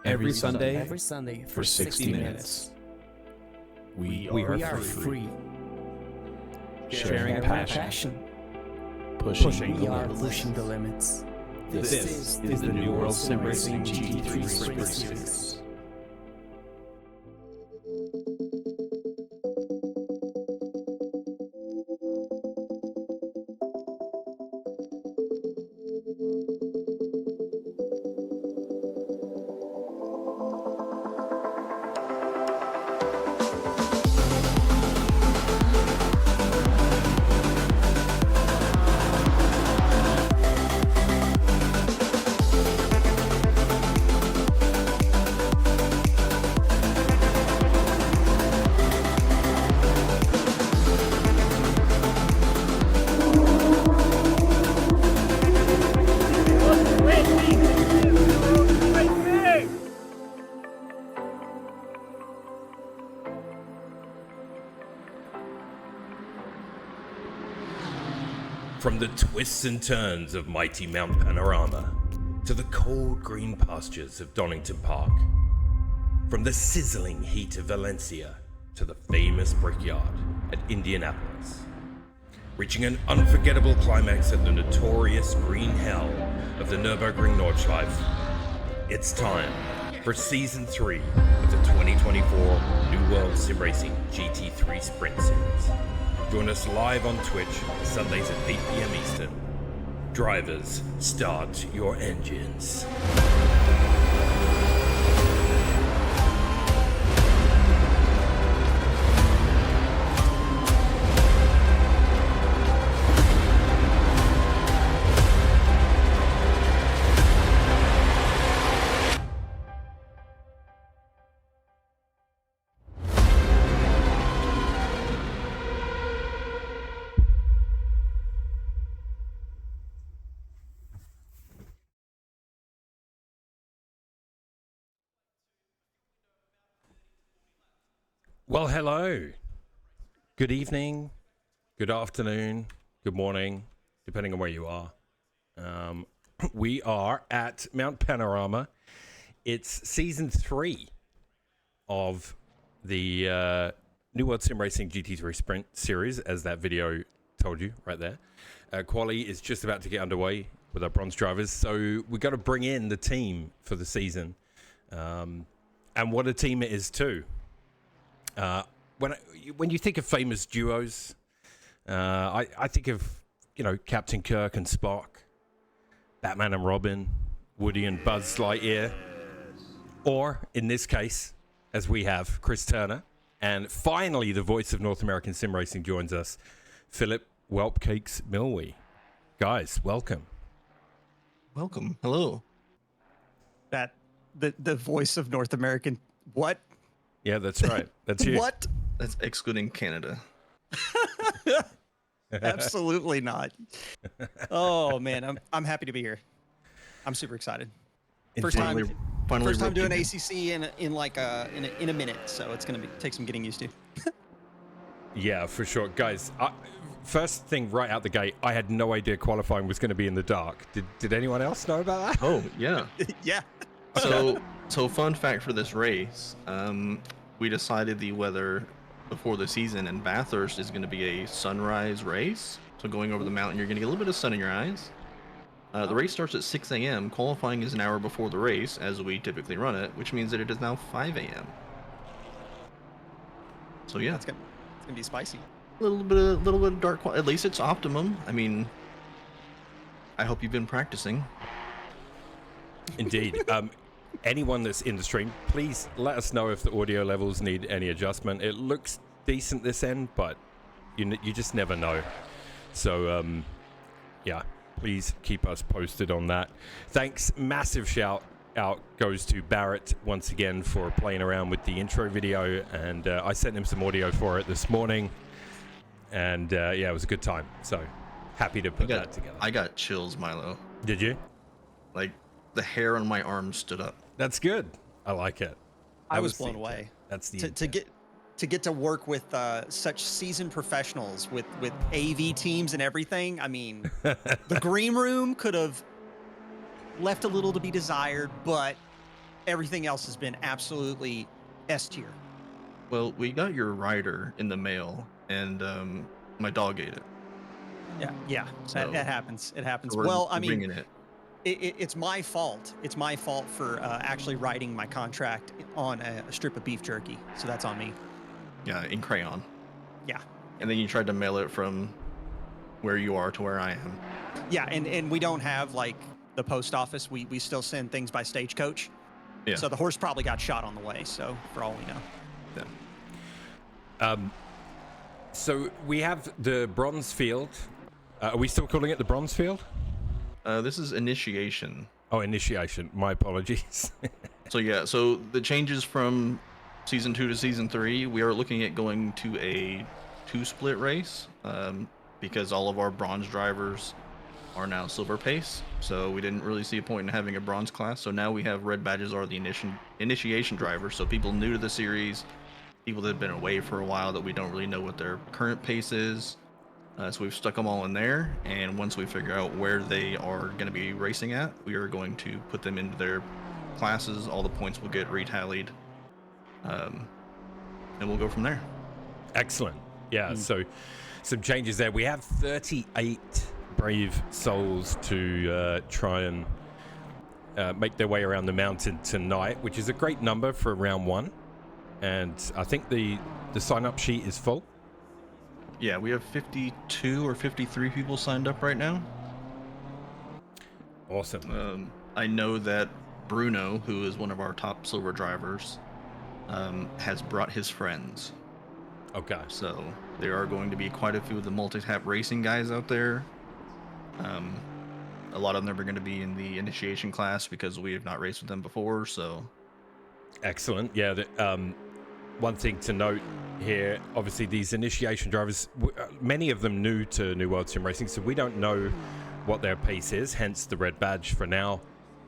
Every Sunday for 60 minutes. We We are are free. free. Sharing passion. Pushing We the are limits. pushing the limits. This is the New World Sim Racing GT3 Sprint Series. From the twists and turns of mighty Mount Panorama to the cold green pastures of Donington Park, from the sizzling heat of Valencia to the famous Brickyard at Indianapolis, reaching an unforgettable climax at the notorious green hell of the Nürburgring Nordschleife, it's time for Season 3 of the 2024 New World Sim Racing GT3 Sprint Series. Join us live on Twitch Sundays at 8 p.m. Eastern. Drivers, start your engines. Well, hello. Good evening, good afternoon, good morning, depending on where you are. We are at Mount Panorama. It's season 3 of the New World Sim Racing GT3 Sprint Series, as that video told you right there. Quali is just about to get underway with our bronze drivers, so we got to bring in the team for the season. And what a team it is too. When you think of famous duos, I think of, Captain Kirk and Spock, Batman and Robin, Woody and Buzz Lightyear, or in this case, as we have, Chris Turner, and finally the voice of North American sim racing joins us, Philip Whelpcakes Milwee. Guys, welcome. Welcome. Hello. That the voice of North American what? Yeah, that's right. That's you. What? That's excluding Canada. Absolutely not. Oh man, I'm happy to be here. I'm super excited. First time doing ACC in a minute, so it's gonna take some getting used to. Yeah, for sure, guys. First thing right out the gate, I had no idea qualifying was going to be in the dark. Did anyone else know about that? Oh yeah. Yeah. So fun fact for this race, we decided the weather before the season in Bathurst is going to be a sunrise race. So going over the mountain, you're going to get a little bit of sun in your eyes. The race starts at 6 a.m. Qualifying is an hour before the race, as we typically run it, which means that it is now 5 a.m. So yeah, It's gonna be spicy. a little bit of dark. At least it's optimum. I mean, I hope you've been practicing. Indeed. Anyone that's in the stream, please let us know if the audio levels need any adjustment. It looks decent this end, but you just never know. So, yeah, please keep us posted on that. Thanks. Massive shout out goes to Barrett once again for playing around with the intro video, and I sent him some audio for it this morning, and yeah, it was a good time. So happy to put that together. I got chills, Milo. Did you? Like the hair on my arm stood up. That's good. I like it. I was blown away. That's the to get to work with such seasoned professionals with AV teams and everything. I mean, the green room could have left a little to be desired, but everything else has been absolutely S tier. Well, we got your rider in the mail, and my dog ate it. Yeah, So- that happens. It happens. So we're Well, I mean, bringing it. it's my fault. It's my fault for actually writing my contract on a strip of beef jerky. So that's on me. Yeah, in crayon. Yeah. And then you tried to mail it from where you are to where I am. Yeah, and we don't have like the post office. We still send things by stagecoach. Yeah. So the horse probably got shot on the way. So for all we know. Yeah. So we have the bronze field. Are we still calling it the bronze field? This is initiation. Oh, initiation. My apologies. So yeah, so the changes from season 2 to season 3, we are looking at going to a 2-split race because all of our bronze drivers are now silver pace. So we didn't really see a point in having a bronze class. So now we have red badges are the initiation drivers. So people new to the series, people that have been away for a while that we don't really know what their current pace is. So we've stuck them all in there, and once we figure out where they are going to be racing at, we are going to put them into their classes. All the points will get retallied, and we'll go from there. Excellent. Yeah, so some changes there. We have 38 brave souls to try and make their way around the mountain tonight, which is a great number for round 1. And I think the sign-up sheet is full. Yeah, we have 52 or 53 people signed up right now. Awesome. I know that Bruno, who is one of our top silver drivers, has brought his friends. Okay. So there are going to be quite a few of the multi-tap racing guys out there. A lot of them are going to be in the initiation class because we have not raced with them before. So Excellent. Yeah. One thing to note here, obviously these initiation drivers, many of them new to New World Sim Racing, so we don't know what their pace is, hence the red badge for now.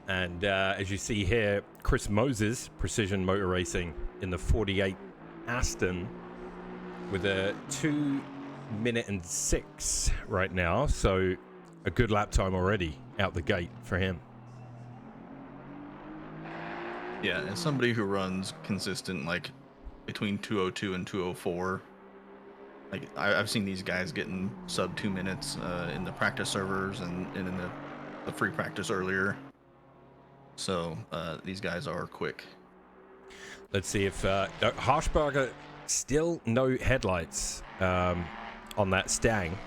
And as you see here, Chris Moses, Precision Motor Racing, in the 48 Aston with a 2:06 right now, so a good lap time already out the gate for him. yeah, as somebody who runs consistent, like between 202 and 204, like I've seen these guys getting sub 2 minutes in the practice servers and in the free practice earlier. So these guys are quick. Let's see if Harshberger, still no headlights on that Stang.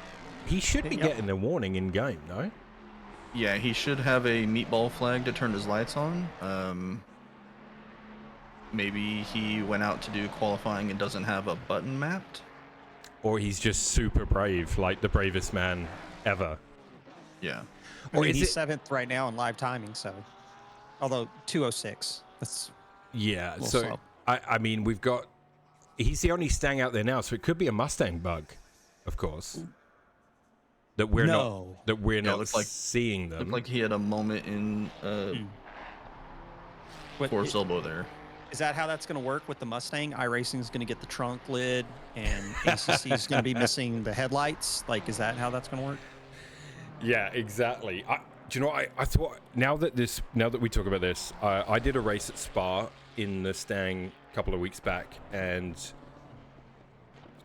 He should be getting a warning in game, no? Yeah, he should have a meatball flag to turn his lights on. Maybe he went out to do qualifying and doesn't have a button mapped. Or he's just super brave, like the bravest man ever. Yeah. Or is he's it- 7th right now in live timing, so although 206, that's Yeah, little so slow. I mean, he's the only Stang out there now, so it could be a Mustang bug, of course. That we're No. not looks like- seeing them. Looked like he had a moment in What- Force elbow there. Is that how that's going to work with the Mustang? iRacing is going to get the trunk lid, and ACC is going to be missing the headlights. Like, is that how that's going to work? Yeah, exactly. Do you know what I thought? Now that we talk about this, I did a race at Spa in the Stang a couple of weeks back, and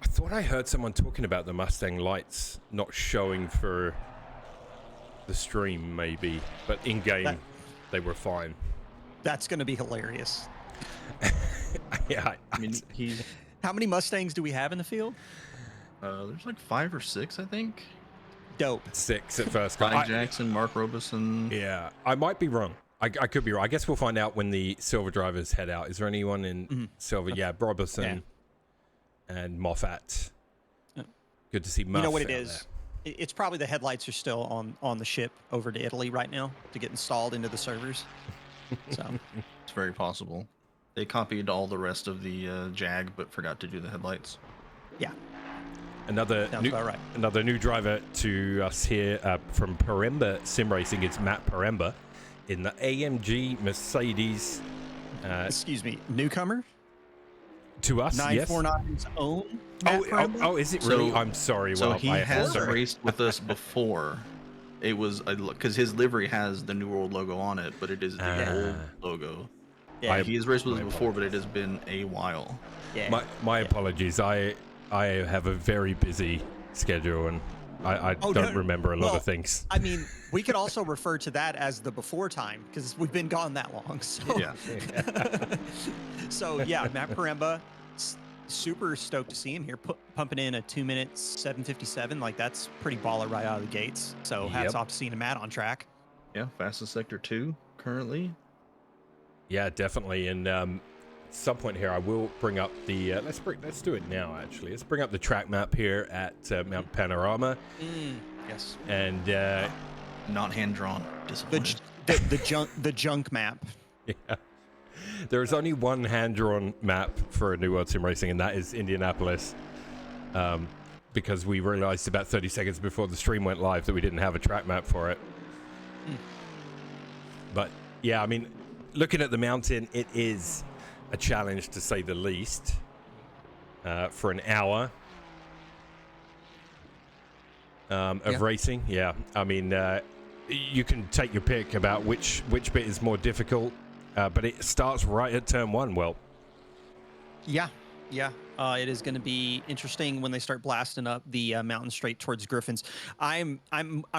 I thought I heard someone talking about the Mustang lights not showing for the stream, maybe, but in game they were fine. That's going to be hilarious. Yeah, I mean, he's How many Mustangs do we have in the field? there's like 5 or 6, I think. Dope. 6 at first. Ryan Jackson, Mark Robeson. Yeah, I might be wrong. I could be wrong. I guess we'll find out when the silver drivers head out. Is there anyone in silver? Yeah, Robertson and Moffat. Good to see Moff. You know what it out is? It's probably the headlights are still on the ship over to Italy right now to get installed into the servers. So It's very possible. They copied all the rest of the Jag, but forgot to do the headlights. yeah, Another sounds new, about right. another new driver to us here from Paremba Sim Racing. It's Matt Paremba in the AMG Mercedes. Excuse me, newcomer. To us, yes. 949's own. Matt Paremba? Oh, is it really? So- I'm sorry. So well, he I has sorry. raced with us before. It was because his livery has the New World logo on it, but it is the old logo. Yeah. He has raced with us before, but it has been a while. Yeah. My apologies. I have a very busy schedule, and I don't remember a lot of things. I mean, we could also refer to that as the before time because we've been gone that long. So Yeah. So yeah, Matt Panorama, super stoked to see him here, pumping in a 2 minutes 7:57. Like that's pretty baller right out of the gates. So hats off to seeing Matt on track. Yeah, fastest sector 2 currently. Yeah, definitely. And at some point here, I will bring up the. Let's do it now. Actually, let's bring up the track map here at Mount Panorama. Yes. And not hand drawn. Disappointed. The junk map. Yeah. There's only one hand-drawn map for New World Sim Racing, and that is Indianapolis. Because we realized about 30 seconds before the stream went live that we didn't have a track map for it. But yeah, I mean, looking at the mountain, it is a challenge to say the least. For an hour of racing, yeah. I mean, you can take your pick about which bit is more difficult. But it starts right at turn 1. Well, yeah. It is going to be interesting when they start blasting up the mountain straight towards Griffins. I'm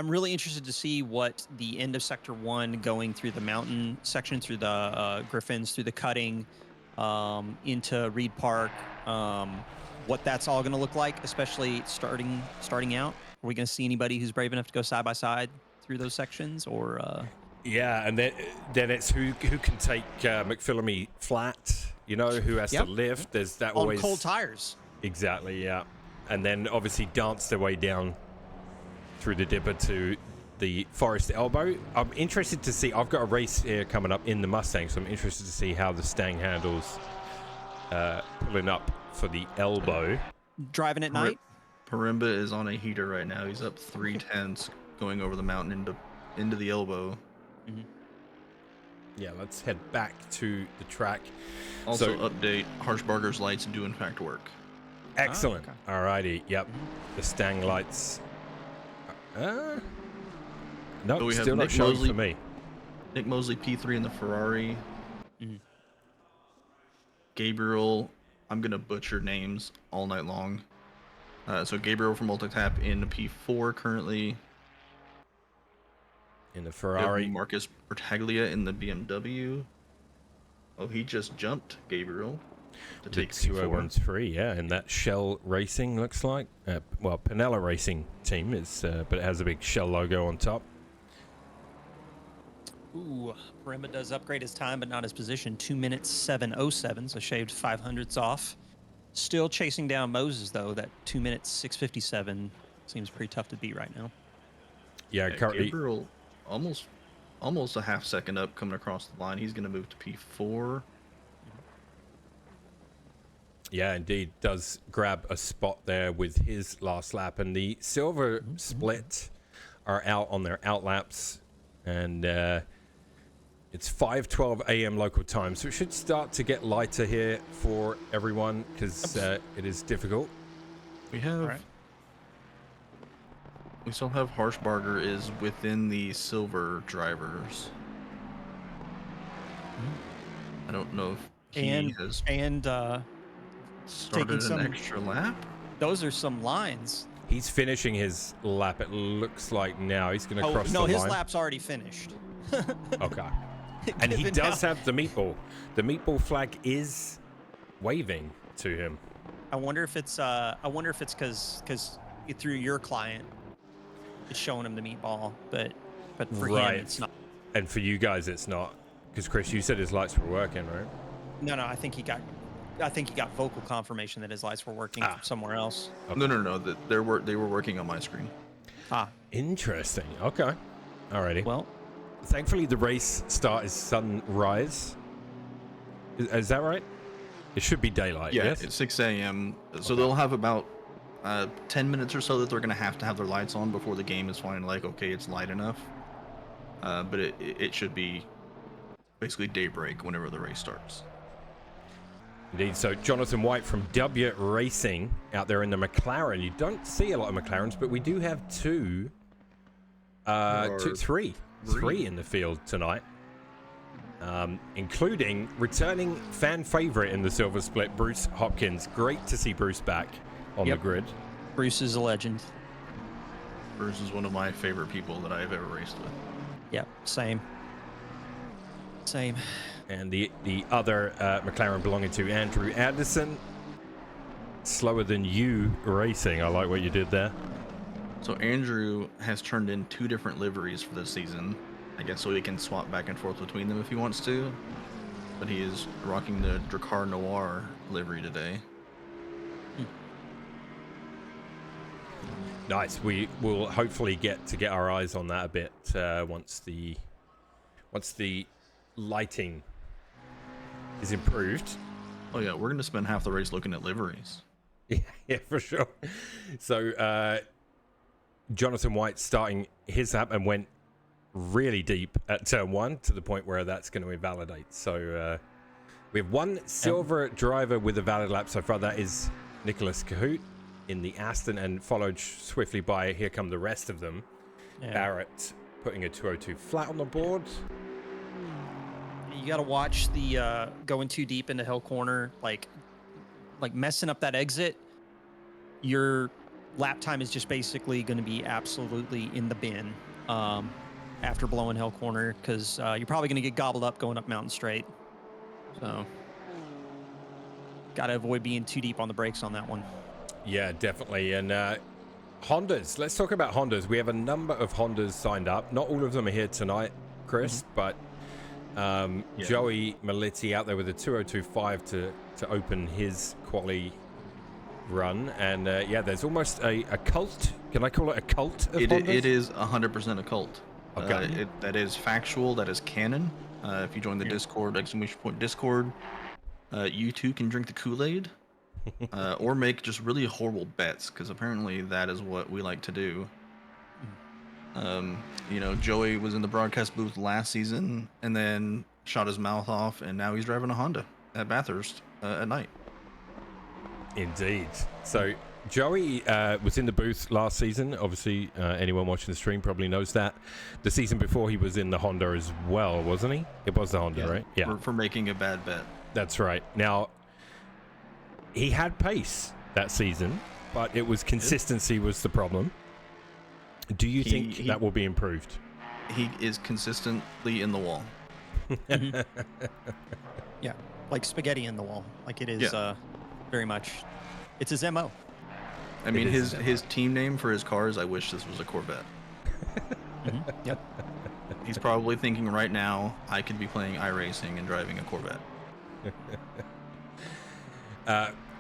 really interested to see what the end of Sector 1 going through the mountain section, through the Griffins, through the cutting, into Reed Park, what that's all going to look like, especially starting out. Are we going to see anybody who's brave enough to go side by side through those sections, or? Yeah, and then it's who can take McPhillamy flat, you know, who has to lift. There's that on always cold tires. Exactly, yeah. And then obviously dance their way down through the dipper to the Forest Elbow. I'm interested to see. I've got a race here coming up in the Mustang, so I'm interested to see how the Stang handles pulling up for the Elbow. Driving at night. Parimba is on a heater right now. He's up 3/10 going over the mountain into the Elbow. Yeah, let's head back to the track. Also, update: Harshbarger's lights do in fact work. Excellent. Alrighty. Yep. The Stang lights. No, So we have still not Nick showing Mosley, for me. Nick Mosley P3 in the Ferrari. Gabriel, I'm gonna butcher names all night long. So Gabriel from Multitap in the P4 currently. In the Ferrari. Marcus Bertaglia in the BMW. Oh, he just jumped Gabriel to take P4. 2013, yeah, and that Shell Racing looks like. Well, Pinella Racing team is, but it has a big Shell logo on top. Ooh, Parimba does upgrade his time, but not his position. 2 minutes 7:07, so shaved 500ths off. Still chasing down Moses though. That 2 minutes 6:57 seems pretty tough to beat right now. Yeah, currently Gabriel almost a half second up coming across the line. He's going to move to P4. Yeah, indeed, does grab a spot there with his last lap, and the Silver Split are out on their out laps, and it's 5:12 a.m. local time, so it should start to get lighter here for everyone because it is difficult. We still have Harshbarger is within the silver drivers. I don't know if he has started taking an extra lap. Those are some lines. He's finishing his lap, it looks like now. He's going to cross the line. No, his lap's already finished. Okay. And he does have the meatball. The meatball flag is waving to him. I wonder if it's because through your client, it's showing him the meatball, but for him it's not. And for you guys, it's not. Because Chris, you said his lights were working, right? No, I think he got vocal confirmation that his lights were working from somewhere else. Okay. No. They were working on my screen. Interesting. Okay. Alrighty. Well, thankfully the race start is sunrise. Is that right? It should be daylight. Yeah, yes? it's 6 a.m. So they'll have about 10 minutes or so that they're going to have their lights on before the game is finally like, okay, it's light enough. But it should be basically daybreak whenever the race starts. Indeed. So Jonathan White from W Racing out there in the McLaren. You don't see a lot of McLarens, but we do have three in the field tonight. including returning fan favorite in the silver split, Bruce Hopkins. Great to see Bruce back on the grid. Bruce is a legend. Bruce is one of my favorite people that I've ever raced with. Yep, same. And the other McLaren belonging to Andrew Anderson. Slower than you racing. I like what you did there. So Andrew has turned in 2 different liveries for this season. I guess so he can swap back and forth between them if he wants to. But he is rocking the Drakkar Noir livery today. Nice. We will hopefully get our eyes on that a bit once the lighting is improved. Oh yeah, we're gonna spend half the race looking at liveries. Yeah, for sure. So Jonathan White starting his lap and went really deep at turn 1 to the point where that's going to invalidate. So we have one silver driver with a valid lap so far. That is Nicholas Cahoot in the Aston, and followed swiftly by, here come the rest of them. Barrett putting a 202 flat on the board. You got to watch the going too deep into Hill Corner, like messing up that exit. Your lap time is just basically going to be absolutely in the bin after blowing Hill Corner, because you're probably going to get gobbled up going up Mountain Straight. So got to avoid being too deep on the brakes on that one. Yeah, definitely. And Hondas, let's talk about Hondas. We have a number of Hondas signed up. Not all of them are here tonight, Chris, but Joey Malitti out there with a 202.5 to open his quali run. And there's almost a cult. Can I call it a cult of Hondas? It is 100% a cult. Okay. That is factual. That is canon. If you join the Discord, Discord, you too can drink the Kool-Aid. Or make just really horrible bets, because apparently that is what we like to do. Joey was in the broadcast booth last season and then shot his mouth off, and now he's driving a Honda at Bathurst at night. Indeed. So Joey was in the booth last season. Obviously, anyone watching the stream probably knows that. The season before, he was in the Honda as well, wasn't he? It was the Honda, right? Yeah. For making a bad bet. That's right. Now, he had pace that season, but it was consistency was the problem. Do you think that will be improved? He is consistently in the wall. Yeah, like spaghetti in the wall. Like it is very much. It's his MO. I mean, his team name for his car is "I wish this was a Corvette." Yep. He's probably thinking right now, I could be playing iRacing and driving a Corvette.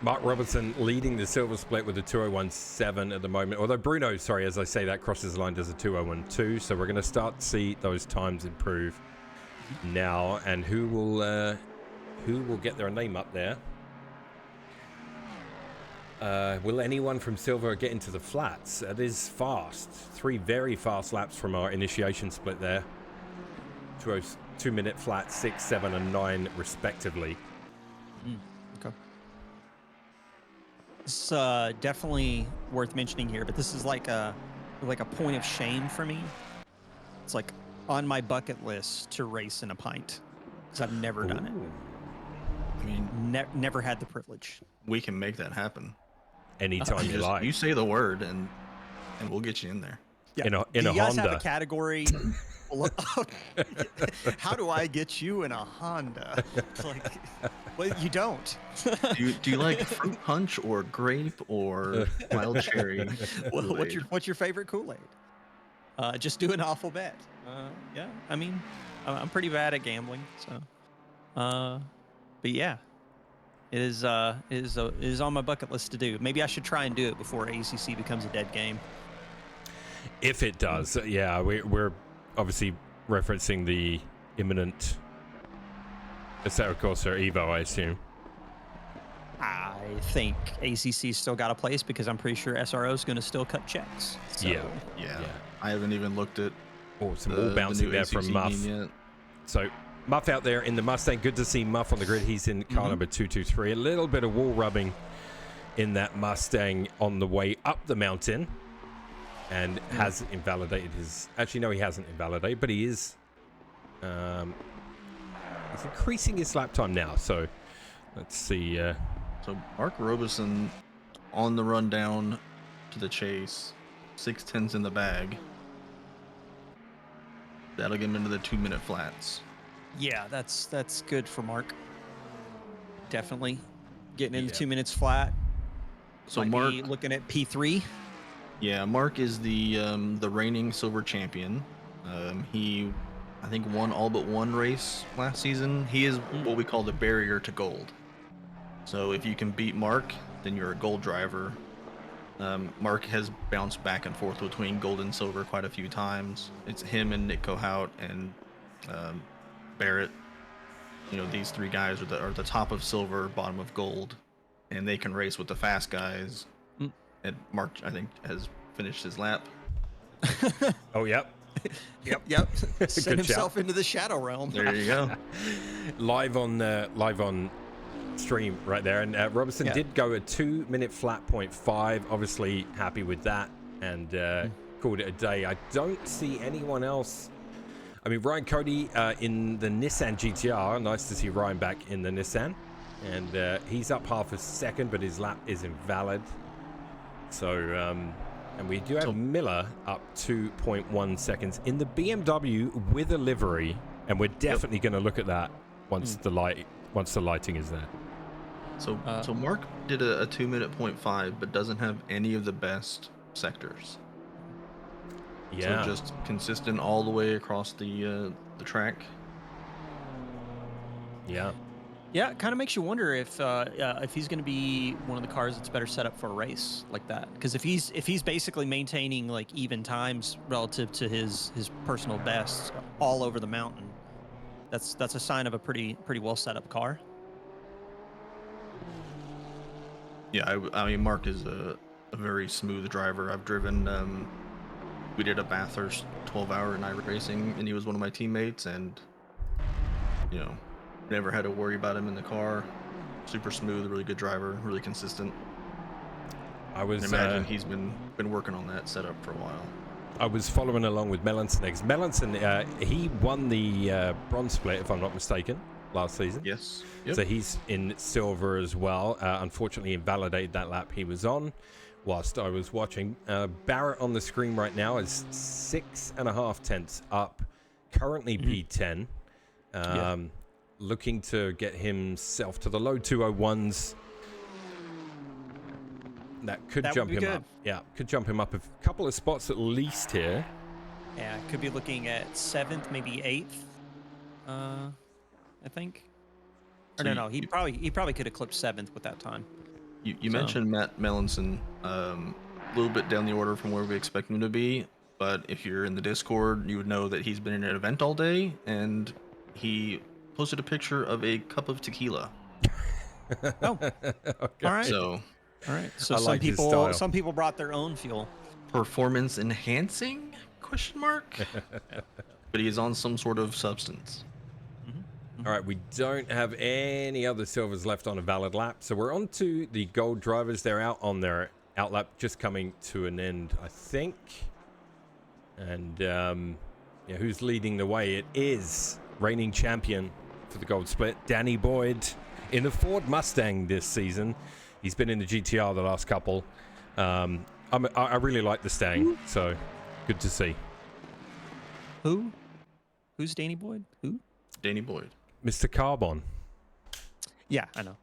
Mark Robertson leading the silver split with a 201.7 at the moment. Although Bruno, sorry, as I say that, crosses the line, does a 201.2. So we're going to start to see those times improve now. And who will get their name up there? Will anyone from silver get into the flats? That is fast. 3 very fast laps from our initiation split there. 2-minute flat, 6, 7, and 9 respectively. Okay. It's definitely worth mentioning here, but this is like a point of shame for me. It's like on my bucket list to race in a pint, because I've never done it. I mean, never had the privilege. We can make that happen. Anytime you like. You say the word, and we'll get you in there. Yeah. In a do you guys Honda. have a category? How do I get you in a Honda? Like, well, you don't. do you like fruit punch or grape or wild cherry? Well, what's your favorite Kool-Aid? Just do an awful bet. Yeah, I mean, I'm pretty bad at gambling, so. But yeah, it is on my bucket list to do. Maybe I should try and do it before ACC becomes a dead game. If it does, yeah, we're obviously referencing the imminent Assetto Corsa Evo, I assume. I think ACC's still got a place, because I'm pretty sure SRO's going to still cut checks. So. Yeah. I haven't even looked at some ball bouncing there from Muff. So Muff out there in the Mustang. Good to see Muff on the grid. He's in car number 223. A little bit of wall rubbing in that Mustang on the way up the mountain, and has invalidated his... Actually, no, he hasn't invalidated, but he is He's increasing his lap time now, so let's see. So Mark Robeson on the run down to the chase. 6:10s in the bag. That'll get him into the 2-minute flats. Yeah, that's good for Mark. Definitely getting into 2 minutes flat. So Might Mark, be looking at P3. yeah, Mark is the reigning silver champion. He, I think, won all but one race last season. He is what we call the barrier to gold. So if you can beat Mark, then you're a gold driver. Mark has bounced back and forth between gold and silver quite a few times. It's him and Nick Kohout and Barrett. You know, these three guys are the top of silver, bottom of gold, and they can race with the fast guys. And Mark, I think, has finished his lap. Oh, yep. Yep. Sent Good himself job. into the shadow realm. There you go. live on stream right there, and Robertson did go a 2-minute flat 0.5. Obviously happy with that, and called it a day. I don't see anyone else. I mean, Ryan Cody in the Nissan GTR. Nice to see Ryan back in the Nissan, and he's up half a second, but his lap is invalid. So, and we do have Miller up 2.1 seconds in the BMW with a livery, and we're definitely going to look at that once the lighting is there. So Mark did a 2-minute 0.5, but doesn't have any of the best sectors. Yeah. So just consistent all the way across the track. Yeah. Yeah, it kind of makes you wonder if he's going to be one of the cars that's better set up for a race like that. Because if he's basically maintaining like even times relative to his personal best all over the mountain, that's a sign of a pretty well set up car. Yeah, I mean, Mark is a very smooth driver. I've driven. We did a Bathurst 12-hour night racing, and he was one of my teammates, and you know, never had to worry about him in the car. Super smooth, really good driver, really consistent. I imagine he's been working on that setup for a while. I was following along with Melanson. Melanson, he won the bronze split, if I'm not mistaken, last season. Yes. Yep. So he's in silver as well. Unfortunately, invalidated that lap he was on whilst I was watching. Barrett on the screen right now is 6.5 tenths up, currently P10. Looking to get himself to the low 201s. That could jump him up. Yeah, could jump him up a couple of spots at least here. Yeah, could be looking at 7th, maybe 8th. I think. Or no, he probably could eclipse 7th with that time. You mentioned Matt Melanson, a little bit down the order from where we expect him to be, but if you're in the Discord, you would know that he's been in an event all day, and he posted a picture of a cup of tequila. Oh, okay. All right. So So some people brought their own fuel. Performance enhancing? Question mark. But he is on some sort of substance. All right, we don't have any other silvers left on a valid lap, so we're on to the gold drivers. They're out on their out lap, just coming to an end, I think. And yeah, who's leading the way? It is reigning champion for the gold split, Danny Boyd, in the Ford Mustang this season. He's been in the GTR the last couple. I really like the Stang, so good to see. Who's Danny Boyd? Who? Danny Boyd. Mr. Carbon. Yeah, I know.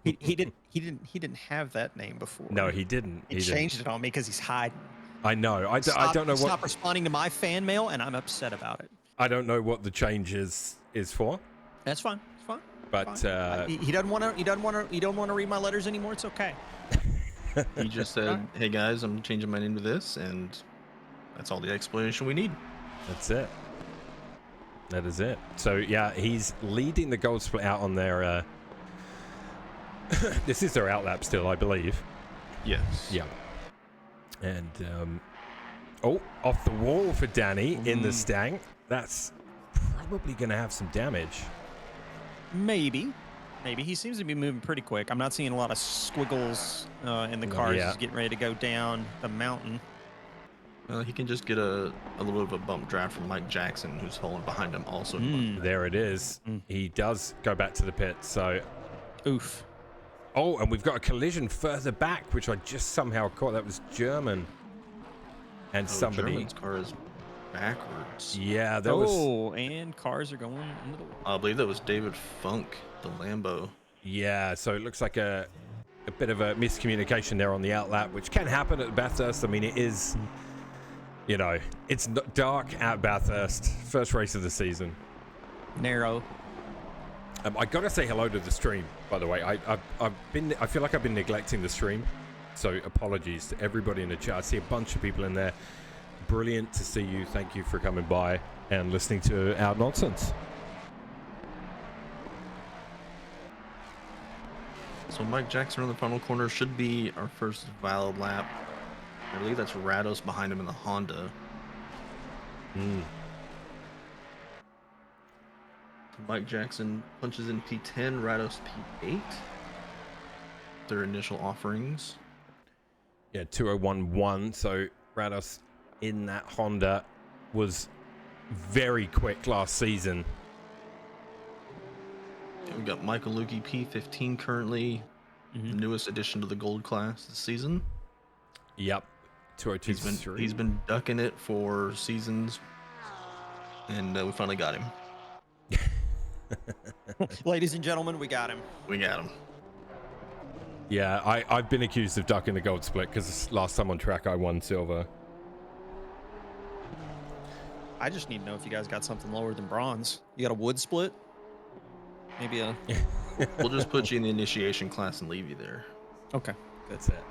he didn't have that name before. No, he didn't. He changed it on me because he's hiding. I know. I don't know what. Stop responding to my fan mail, and I'm upset about it. I don't know what the change is for. That's fine. It's fine. But he doesn't want to. He don't want to read my letters anymore. It's okay. He just said, "Hey guys, I'm changing my name to this," and that's all the explanation we need. That's it. That is it. So yeah, he's leading the gold split out on their. This is their outlap still, I believe. Yes. Yeah. And off the wall for Danny in the Stang. That's probably going to have some damage. Maybe he seems to be moving pretty quick. I'm not seeing a lot of squiggles in the cars. He's getting ready to go down the mountain. He can just get a little bit of a bump draft from Mike Jackson, who's falling behind him also. There it is. He does go back to the pit. So, Oof. oh, and we've got a collision further back, which I just somehow caught. That was German. And somebody. German's car is backwards. Yeah, that was. Oh, and cars are going into the wall. I believe that was David Funk, the Lambo. Yeah, so it looks like a bit of a miscommunication there on the outlap, which can happen at Bathurst. I mean, it is, you know, it's dark at Bathurst. First race of the season. Narrow. I gotta say hello to the stream, by the way. I feel like I've been neglecting the stream, so apologies to everybody in the chat. I see a bunch of people in there. Brilliant to see you. Thank you for coming by and listening to our nonsense. So Mike Jackson on the final corner should be our first valid lap. I believe that's Rados behind him in the Honda. Mike Jackson punches in P10, Rados P8. Their initial offerings. Yeah, 2011. So Rados in that Honda was very quick last season. We've got Michael Lukey P15 currently, the newest addition to the gold class this season. Yep, 2023. He's been ducking it for seasons, and we finally got him. Ladies and gentlemen, we got him. We got him. Yeah, I've been accused of ducking the gold split because last time on track I won silver. I just need to know if you guys got something lower than bronze. You got a wood split? Maybe a... We'll just put you in the initiation class and leave you there. Okay. That's it.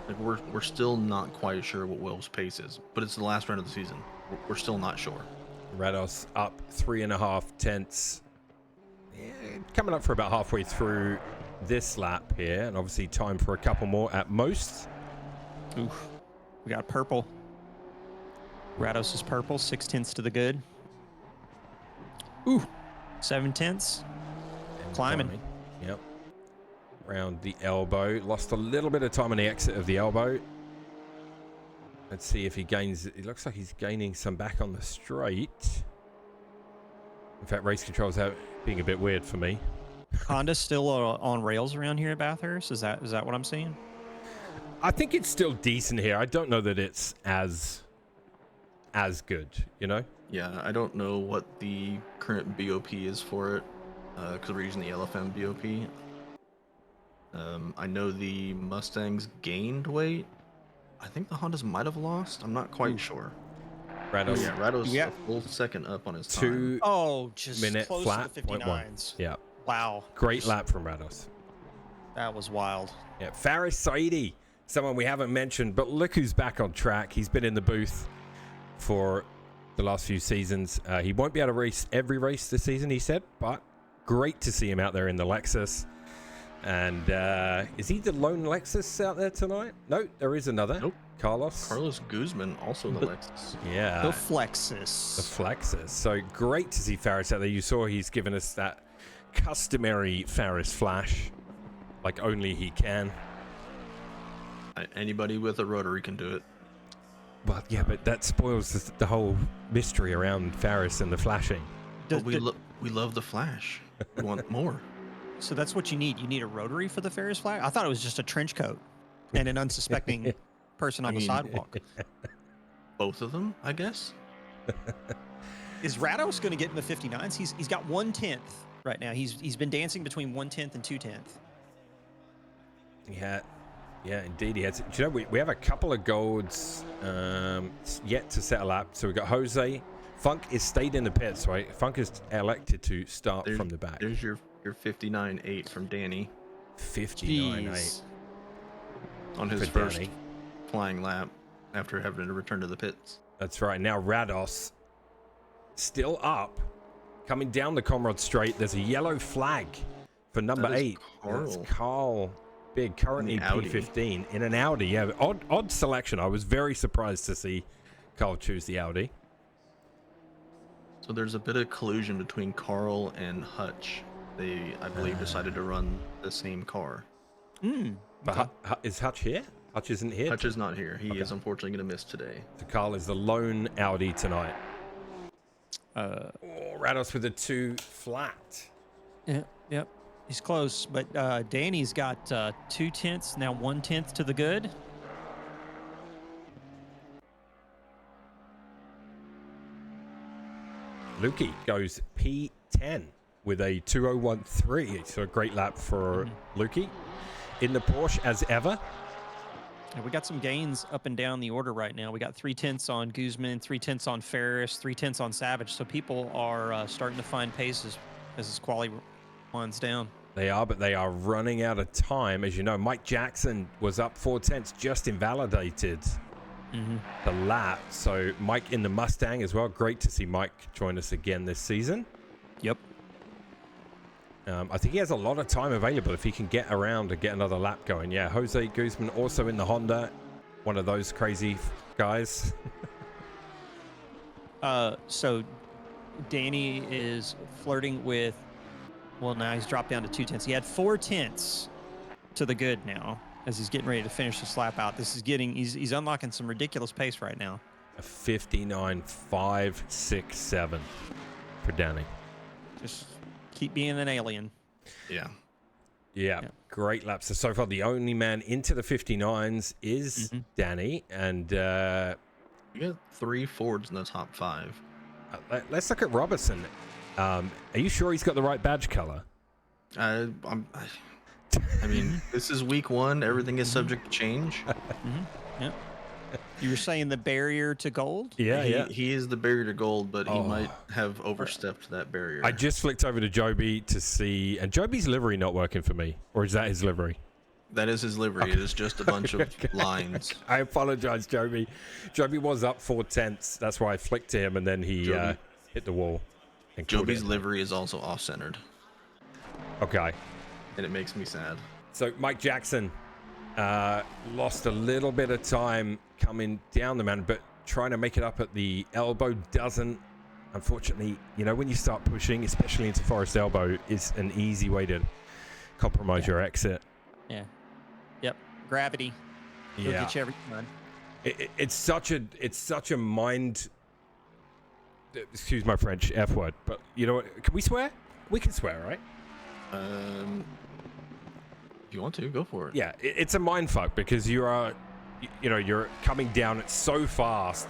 Like we're still not quite sure what Will's pace is, but it's the last round of the season. We're still not sure. Rados up 3.5 tenths. Yeah, coming up for about halfway through this lap here, and obviously time for a couple more at most. Oof. We got purple. Rados is purple, 6 tenths to the good. Ooh, 7 tenths. Climbing. Yep. Around the elbow. Lost a little bit of time on the exit of the elbow. Let's see if he gains. It looks like he's gaining some back on the straight. In fact, race controls are being a bit weird for me. Honda's still on rails around here at Bathurst. Is that what I'm seeing? I think it's still decent here. I don't know that it's as good, you know? Yeah, I don't know what the current BOP is for it, because we're using the LFM BOP. I know the Mustangs gained weight. I think the Hondas might have lost. I'm not quite sure. Rados, Yeah, Rados a full second up on his time. 2 Oh, just minute close flat, to the 59s. Yeah. Wow. Great lap from Rados. That was wild. Yeah, Faris Saidi, someone we haven't mentioned, but look who's back on track. He's been in the booth for the last few seasons. He won't be able to race every race this season, he said, but great to see him out there in the Lexus. And is he the lone Lexus out there tonight? No, there is another. Nope. Carlos Guzman, also the Lexus. Yeah. The Flexus. The Flexus. So great to see Faris out there. You saw he's given us that customary Faris flash, like only he can. Anybody with a rotary can do it. But yeah, but that spoils the whole mystery around Faris and the flashing. But we love the flash. We want more. So that's what you need. You need a rotary for the Ferris flag? I thought it was just a trench coat and an unsuspecting person on the sidewalk. Both of them, I guess. Is Rados going to get in the 59s? He's got 1/10 right now. He's been dancing between 1/10 and 2/10. Yeah, indeed he has. Do you know, we have a couple of golds yet to settle up. So we've got Jose. Funk is stayed in the pits, right? Funk is elected to start from the back. There's your 59.8 from Danny. 59.8 on his first flying lap after having to return to the pits. That's right. Now Rados still up, coming down the Comrade Straight. There's a yellow flag for number 8. That's Carl Big, currently P15 in an Audi. Yeah, odd selection. I was very surprised to see Carl choose the Audi. So there's a bit of collusion between Carl and Hutch. They, I believe, decided to run the same car. But is Hutch here? Hutch isn't here. Hutch is not here. He is unfortunately going to miss today. So Carl is the lone Audi tonight. Rados with a 2 flat. Yep. He's close, but Danny's got 2 tenths, now 1 tenth to the good. Lukey goes P10 with a 2013. So a great lap for Lukey. In the Porsche as ever. Yeah, we got some gains up and down the order right now. We got 3 tenths on Guzman, 3 tenths on Ferris, 3 tenths on Savage. So people are starting to find paces as this quali winds down. They are, but they are running out of time. As you know, Mike Jackson was up 4 tenths, just invalidated the lap. So Mike in the Mustang as well. Great to see Mike join us again this season. Yep. I think he has a lot of time available if he can get around and get another lap going. Yeah, Jose Guzman also in the Honda. One of those crazy guys. So Danny is flirting with, well, now he's dropped down to 2 tenths. He had 4 tenths to the good now as he's getting ready to finish this lap out. This is he's unlocking some ridiculous pace right now. A 59.567 for Danny. Just keep being an alien. Yeah, great laps. So far, the only man into the 59s is Danny. And you got 3 Fords in the top 5. Let's look at Robertson. Are you sure he's got the right badge color? I mean, this is week 1. Everything is subject to change. Yeah. You were saying the barrier to gold? Yeah, He is the barrier to gold, but he might have overstepped that barrier. I just flicked over to Joby to see, and Joby's livery not working for me, or is that his livery? That is his livery. It is just a bunch of lines. I apologize, Joby. Joby was up 4 tenths. That's why I flicked to him, and then he hit the wall. Joby's livery is also off-centered. Okay. And it makes me sad. So Mike Jackson lost a little bit of time coming down the mountain, but trying to make it up at the elbow doesn't. Unfortunately, you know, when you start pushing, especially into Forest Elbow, is an easy way to compromise your exit. Yeah. Yep. Gravity. He'll get you every time. It's such a mind. Excuse my French, F word, but you know what? Can we swear? We can swear, right? If you want to, go for it. Yeah, it's a mind fuck because you're coming down it so fast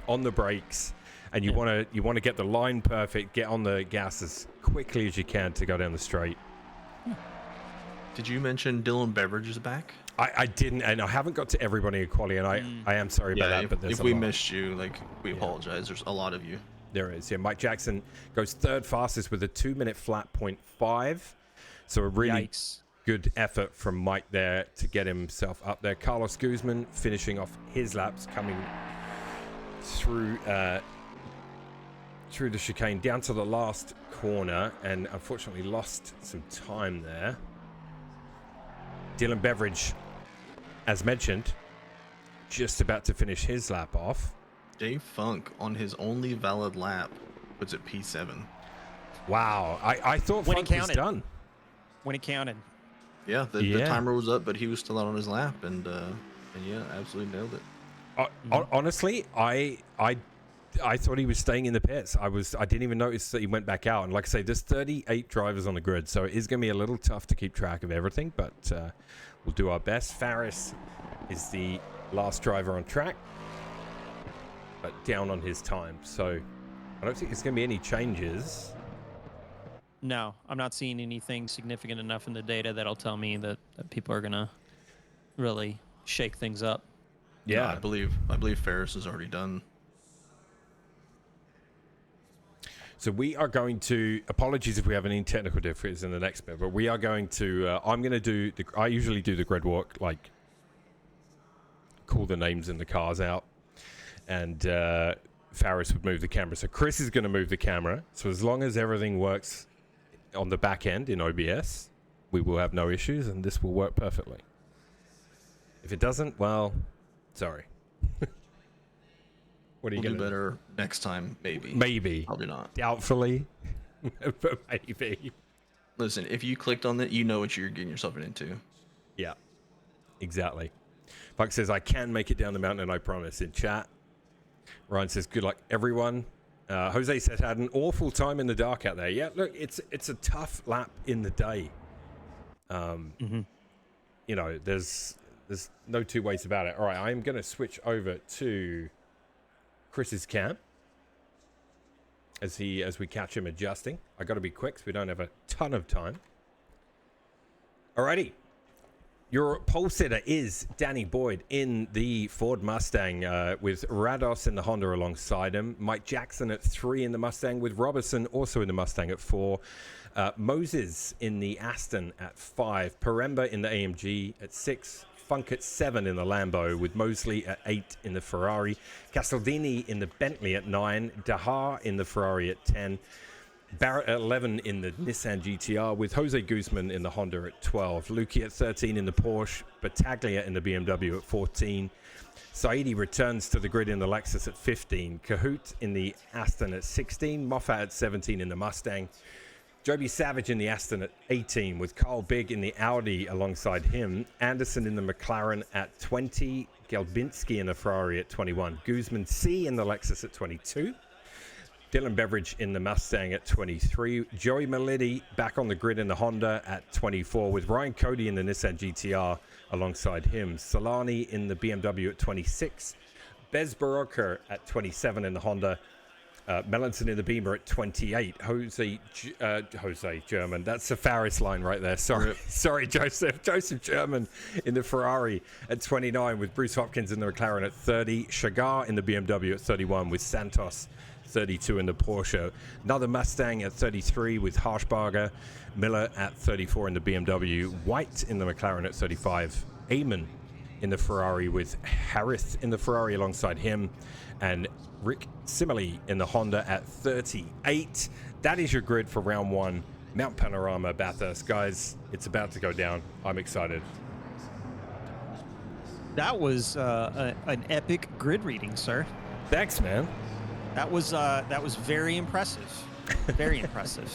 on the brakes, and you want to get the line perfect, get on the gas as quickly as you can to go down the straight. Did you mention Dylan Beveridge is back? I didn't, and I haven't got to everybody in quali, and I am sorry about that. But there's if we missed you, we apologize. There's a lot of you. There is. Yeah, Mike Jackson goes 3rd fastest with a 2-minute flat 0.5. So a really good effort from Mike there to get himself up there. Carlos Guzman finishing off his laps, coming through the chicane down to the last corner, and unfortunately lost some time there. Dylan Beveridge, as mentioned, just about to finish his lap off. Dave Funk, on his only valid lap, puts it P7. Wow. I thought Funk was done. When it counted. Yeah, the timer was up, but he was still out on his lap, and yeah, absolutely nailed it. Honestly, I thought he was staying in the pits. I didn't even notice that he went back out. And like I say, there's 38 drivers on the grid, so it is going to be a little tough to keep track of everything, but we'll do our best. Faris is the last driver on track, but down on his time. So I don't think there's going to be any changes. No, I'm not seeing anything significant enough in the data that'll tell me that people are going to really shake things up. Yeah, no, I believe Ferris is already done. So we are going to, apologies if we have any technical difficulties in the next bit, but we are going to, I'm going to do, I usually do the grid walk, like call the names in the cars out, and Faris would move the camera. So Chris is going to move the camera. So as long as everything works on the back end in OBS, we will have no issues, and this will work perfectly. If it doesn't, well, sorry. What are you going to do? Better next time, maybe. Maybe. Probably not. Doubtfully, but maybe. Listen, if you clicked on that, you know what you're getting yourself into. Yeah, exactly. Fuck says, I can make it down the mountain, I promise, in chat. Ryan says, good luck, everyone. Jose says, had an awful time in the dark out there. Yeah, look, it's a tough lap in the day. You know, there's no two ways about it. All right, I'm going to switch over to Chris's camp as we catch him adjusting. I got to be quick, so we don't have a ton of time. Alrighty. Your pole sitter is Danny Boyd in the Ford Mustang with Rados in the Honda alongside him. Mike Jackson at 3 in the Mustang with Robertson also in the Mustang at 4. Moses in the Aston at 5. Paremba in the AMG at 6. Funk at 7 in the Lambo with Mosley at 8 in the Ferrari. Castaldini in the Bentley at 9. Dahar in the Ferrari at 10. Barrett at 11 in the Nissan GTR with Jose Guzman in the Honda at 12. Luki at 13 in the Porsche. Battaglia in the BMW at 14. Saidi returns to the grid in the Lexus at 15. Kahoot in the Aston at 16. Moffat at 17 in the Mustang. Joby Savage in the Aston at 18 with Carl Big in the Audi alongside him. Anderson in the McLaren at 20. Gelbinski in the Ferrari at 21. Guzman C in the Lexus at 22. Dylan Beveridge in the Mustang at 23. Joey Melidi back on the grid in the Honda at 24 with Ryan Cody in the Nissan GTR alongside him. Solani in the BMW at 26. Bez Baroker at 27 in the Honda. Melanson in the Beamer at 28. Jose German. That's the Faris line right there. Sorry, Joseph. Joseph German in the Ferrari at 29 with Bruce Hopkins in the McLaren at 30. Chagar in the BMW at 31 with Santos 32 in the Porsche. Another Mustang at 33 with Harshbarger. Miller at 34 in the BMW. White in the McLaren at 35. Eamon in the Ferrari with Harris in the Ferrari alongside him. And Rick Simile in the Honda at 38. That is your grid for round 1. Mount Panorama, Bathurst. Guys, it's about to go down. I'm excited. That was an epic grid reading, sir. Thanks, man. That was very impressive. Very impressive.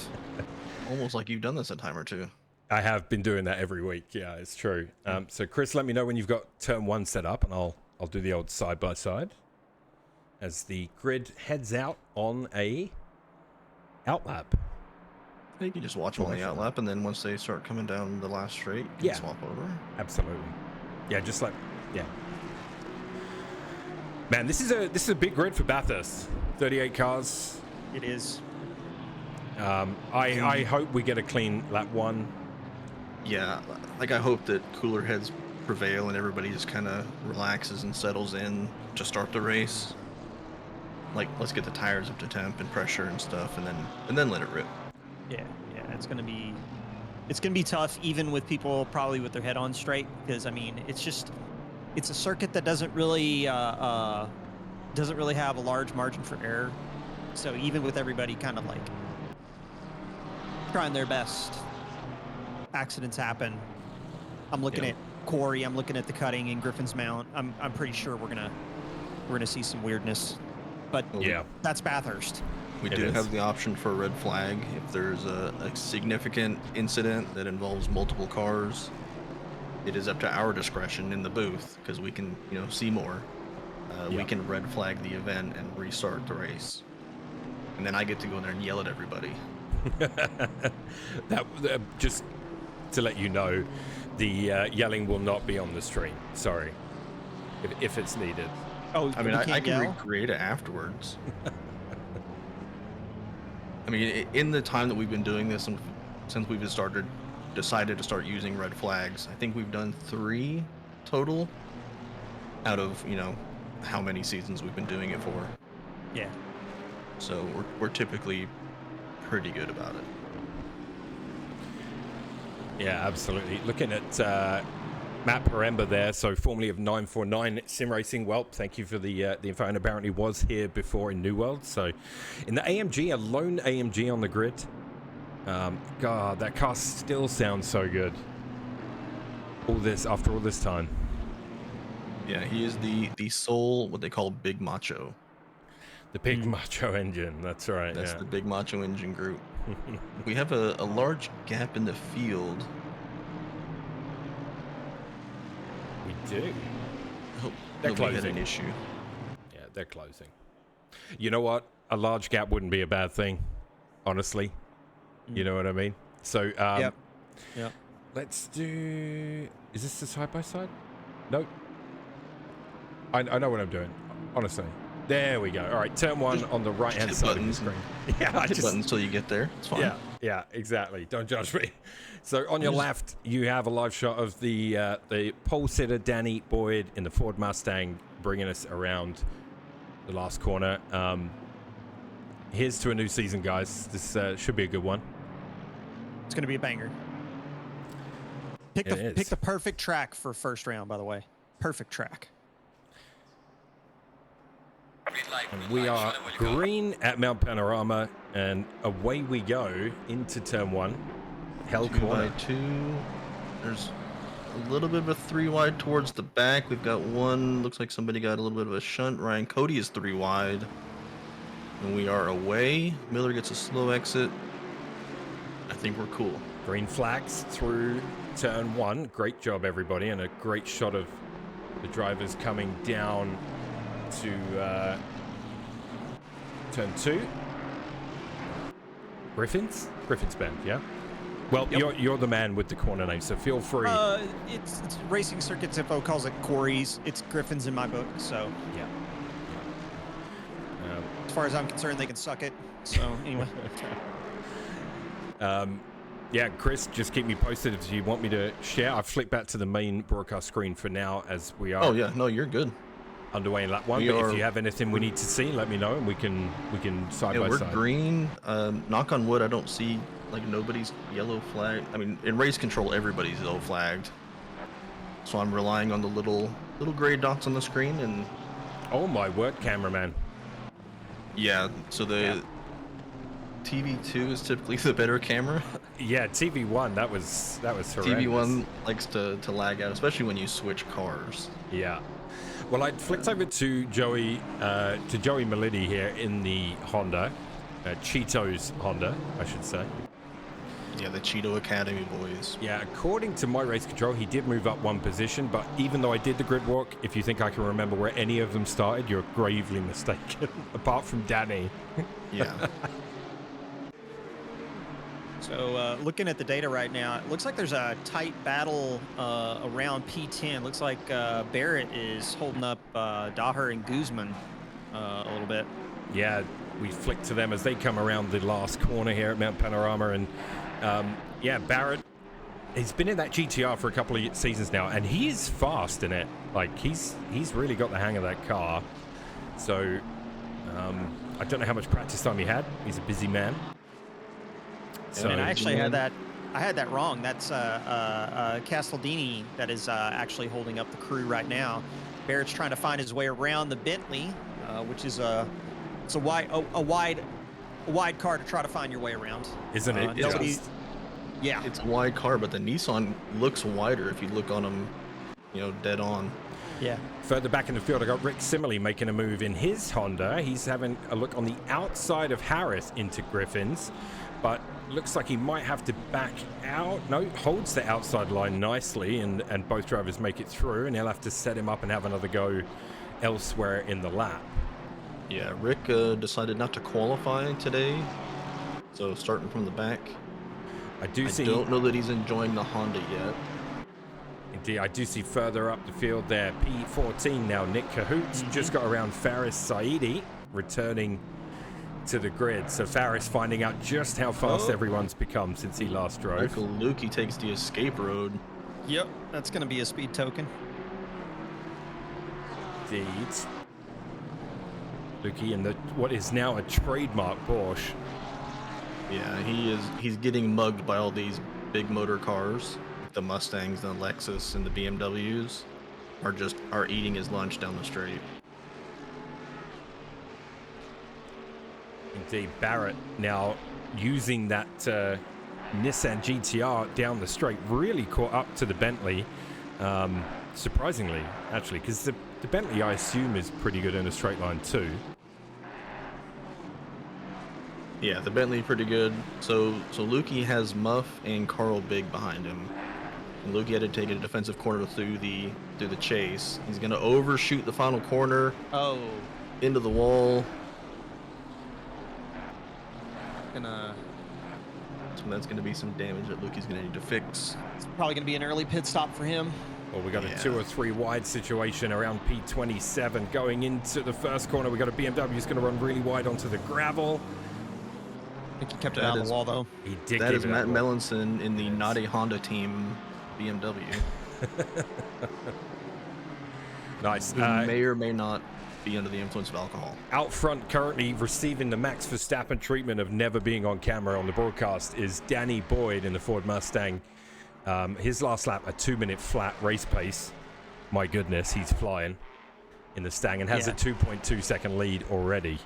Almost like you've done this a time or two. I have been doing that every week. Yeah, it's true. So Chris, let me know when you've got turn 1 set up, and I'll do the old side by side as the grid heads out on a outlap. You can just watch them on the outlap, and then once they start coming down the last straight, you can swap over. Absolutely. Yeah, Man, this is a big grid for Bathurst. 38 cars. It is. I hope we get a clean lap 1. Yeah, like I hope that cooler heads prevail and everybody just kind of relaxes and settles in to start the race. Like, let's get the tires up to temp and pressure and stuff, and then let it rip. Yeah, it's gonna be tough, even with people probably with their head on straight, because I mean, it's a circuit that doesn't really have a large margin for error. So even with everybody kind of like trying their best, accidents happen. I'm looking at Corey. I'm looking at the cutting in Griffin's Mount. I'm pretty sure we're gonna see some weirdness. But that's Bathurst. We do have the option for a red flag if there's a significant incident that involves multiple cars. It is up to our discretion in the booth because we can, see more. We can red flag the event and restart the race, and then I get to go in there and yell at everybody. that just to let you know, the yelling will not be on the stream. Sorry, if it's needed. Oh, I mean, I can recreate it afterwards. I mean, in the time that we've been doing this, and since we've decided to start using red flags, I think we've done 3 total out of how many seasons we've been doing it for. Yeah. So we're typically pretty good about it. Yeah, absolutely. Looking at Matt Paremba there, so formerly of 949 Sim Racing. Well, thank you for the info, and apparently was here before in New World. So in the AMG, a lone AMG on the grid. God, that car still sounds so good. After all this time. Yeah, he is the sole, what they call Big Macho. The Big Macho engine, that's right. That's the Big Macho engine group. We have a large gap in the field. We do. Hope They're nobody had closing. an issue. Yeah, they're closing. You know what? A large gap wouldn't be a bad thing, honestly. You know what I mean? So, Yep. let's do... Is this the side-by-side? Nope. I know what I'm doing, honestly. There we go. All right, turn one on the right-hand hit side of the buttons. screen. Yeah, Hit buttons until you get there. It's fine. Yeah, exactly. Don't judge me. So on your left, you have a live shot of the pole sitter Danny Boyd in the Ford Mustang, bringing us around the last corner. Here's to a new season, guys. This should be a good one. It's going to be a banger. Pick the perfect track for first round, by the way. Perfect track. And we are green at Mount Panorama, and away we go into turn one. Hell 2 corner. by 2. There's a little bit of a 3 wide towards the back. We've got one. Looks like somebody got a little bit of a shunt. Ryan Cody is 3 wide. And we are away. Miller gets a slow exit. I think we're cool. Green flags through turn one. Great job, everybody, and a great shot of the drivers coming down to turn two. Griffin's Bend, yeah. Well, Yep. you're the man with the corner name, so feel free. It's Racing Circuits Info calls it Corey's. It's Griffin's in my book, so Yeah. as far as I'm concerned, they can suck it. So anyway. Yeah, Chris, just keep me posted if you want me to share. I've flipped back to the main broadcast screen for now, as we are Oh yeah, no, you're good. underway in lap one. We But are- if you have anything we need to see, let me know, and we can side Yeah, by we're side. green. Knock on wood, I don't see like nobody's yellow flag. I mean, in race control, everybody's yellow flagged. So I'm relying on the little gray dots on the screen, and Oh my word, cameraman! yeah. So the TV2 is typically the better camera. Yeah, TV1, that was horrendous. TV1 likes to lag out, especially when you switch cars. Yeah. Well, I flicked over to Joey Melidi here in the Honda, Cheeto's Honda, I should say. Yeah, the Cheeto Academy boys. Yeah, according to my race control, he did move up one position, but even though I did the grid walk, if you think I can remember where any of them started, you're gravely mistaken, apart from Danny. Yeah. So looking at the data right now, it looks like there's a tight battle around P10. Looks like Barrett is holding up Daher and Guzman a little bit. Yeah, we flick to them as they come around the last corner here at Mount Panorama, and yeah, Barrett, he's been in that GTR for a couple of seasons now, and he is fast in it. Like, he's really got the hang of that car. So I don't know how much practice time he had. He's a busy man. So And I actually had that wrong. That's Castaldini that is actually holding up the crew right now. Barrett's trying to find his way around the Bentley, which is it's a wide car to try to find your way around. Isn't it? Nobody, yeah. It's a wide car, but the Nissan looks wider if you look on them, dead on. Yeah. Further back in the field, I got Rick Simmerly making a move in his Honda. He's having a look on the outside of Harris into Griffin's, but looks like he might have to back out. No, holds the outside line nicely, and both drivers make it through, and he'll have to set him up and have another go elsewhere in the lap. Yeah, Rick decided not to qualify today, so starting from the back. I don't know that he's enjoying the Honda yet. Indeed, I do see further up the field there, P14 now, Nick Cahoots just got around Faris Saidi, returning to the grid. So Faris finding out just how fast everyone's become since he last drove. Michael Lukey takes the escape road. Yep. That's going to be a speed token. Indeed. Lukey in what is now a trademark Porsche. Yeah, he's getting mugged by all these big motor cars. The Mustangs, the Lexus, and the BMWs are eating his lunch down the straight. Indeed, Barrett now using that Nissan GTR down the straight, really caught up to the Bentley, surprisingly, actually, because the Bentley, I assume, is pretty good in a straight line too. Yeah, the Bentley pretty good. So Lukey has Muff and Carl Big behind him. And Luki had to take a defensive corner through the chase. He's gonna overshoot the final corner. Oh. Into the wall. So that's gonna be some damage that Luki's gonna need to fix. It's probably gonna be an early pit stop for him. Well, we got a 2 or 3 wide situation around P27 going into the first corner. We got a BMW who's going to run really wide onto the gravel. I think he kept it out of the wall though. He did. That is Matt Mellinson in the not a Honda team BMW. Nice. He may or may not be under the influence of alcohol. Out front, currently receiving the Max Verstappen treatment of never being on camera on the broadcast, is Danny Boyd in the Ford Mustang. His last lap, a 2-minute flat race pace. My goodness, he's flying in the Stang and has a 2.2 second lead already.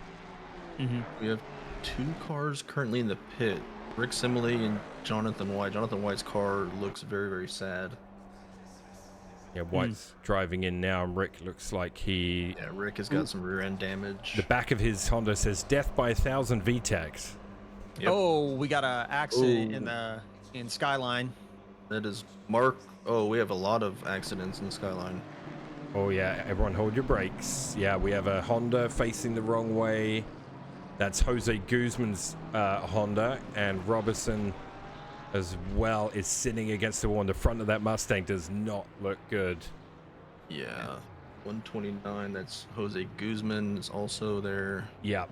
We have 2 cars currently in the pit. Rick Simile and Jonathan White. Jonathan White's car looks very, very sad. Yeah, White's driving in now, and Rick looks like he... Yeah, Rick has got some rear end damage. The back of his Honda says death by 1,000 VTECs. Yep. Oh, we got an accident in Skyline. That is Mark. Oh, we have a lot of accidents in the Skyline. Oh yeah, everyone hold your brakes. Yeah, we have a Honda facing the wrong way. That's Jose Guzman's Honda, and Robertson as well is sitting against the wall. And the front of that Mustang does not look good. Yeah, 129. That's Jose Guzman is also there. Yeah,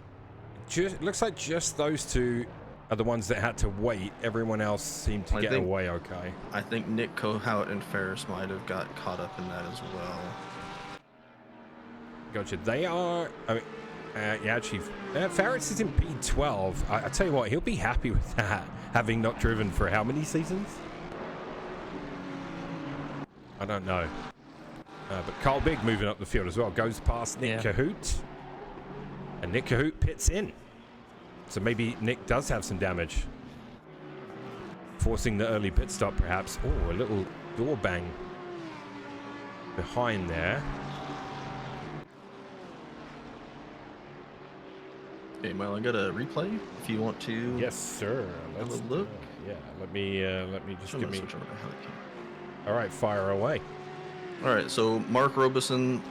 looks like just those two are the ones that had to wait. Everyone else seemed to get away okay. I think Nick Kohout and Ferris might have got caught up in that as well. Gotcha. They are... I mean, yeah, actually, Ferris is in P12. I tell you what, he'll be happy with that, having not driven for how many seasons? I don't know. But Carl Big moving up the field as well. Goes past Nick Cahoot. And Nick Cahoot pits in. So maybe Nick does have some damage. Forcing the early pit stop, perhaps. Oh, a little door bang behind there. Okay, well, I got a replay if you want to. Yes, sir. Let's have a look. Yeah, let me just give me. Switch over to Hurricane. All right, fire away. All right, so Mark Robeson,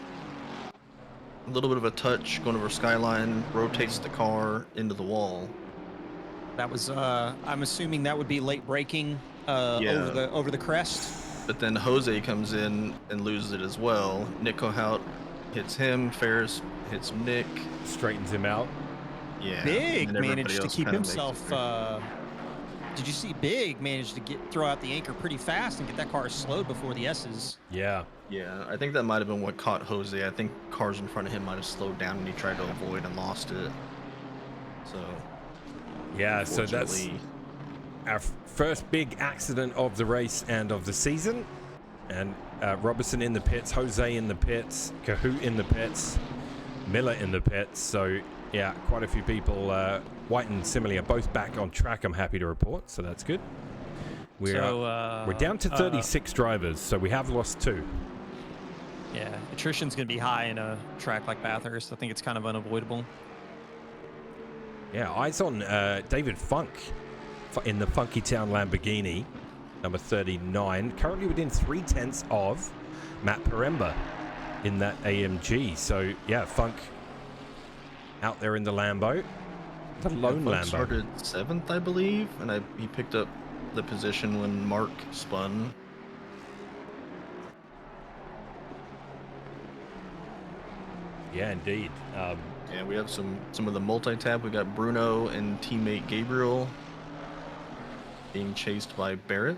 a little bit of a touch going over Skyline, rotates the car into the wall. That was, I'm assuming that would be late braking over the crest. But then Jose comes in and loses it as well. Nick Kohout hits him. Ferris hits Nick. Straightens him out. Yeah. Big managed to keep himself. Did you see Big managed to throw out the anchor pretty fast and get that car slowed before the S's? Yeah. Yeah, I think that might have been what caught Jose. I think cars in front of him might have slowed down and he tried to avoid and lost it. So. Yeah, so that's our first big accident of the race and of the season. And Robertson in the pits, Jose in the pits, Cahoot in the pits, Miller in the pits. So, yeah, quite a few people. White and Simile are both back on track, I'm happy to report. So that's good. We're down to 36 drivers, so we have lost 2. Yeah, attrition's going to be high in a track like Bathurst. I think it's kind of unavoidable. Yeah, eyes on David Funk in the Funky Town Lamborghini, number 39, currently within 0.3 of Matt Paremba in that AMG. So, yeah, Funk out there in the Lambo. The lone Lambo. Started 7th, I believe, and he picked up the position when Mark spun. Yeah, indeed. Yeah, we have some of the multi-tab. We got Bruno and teammate Gabriel being chased by Barrett.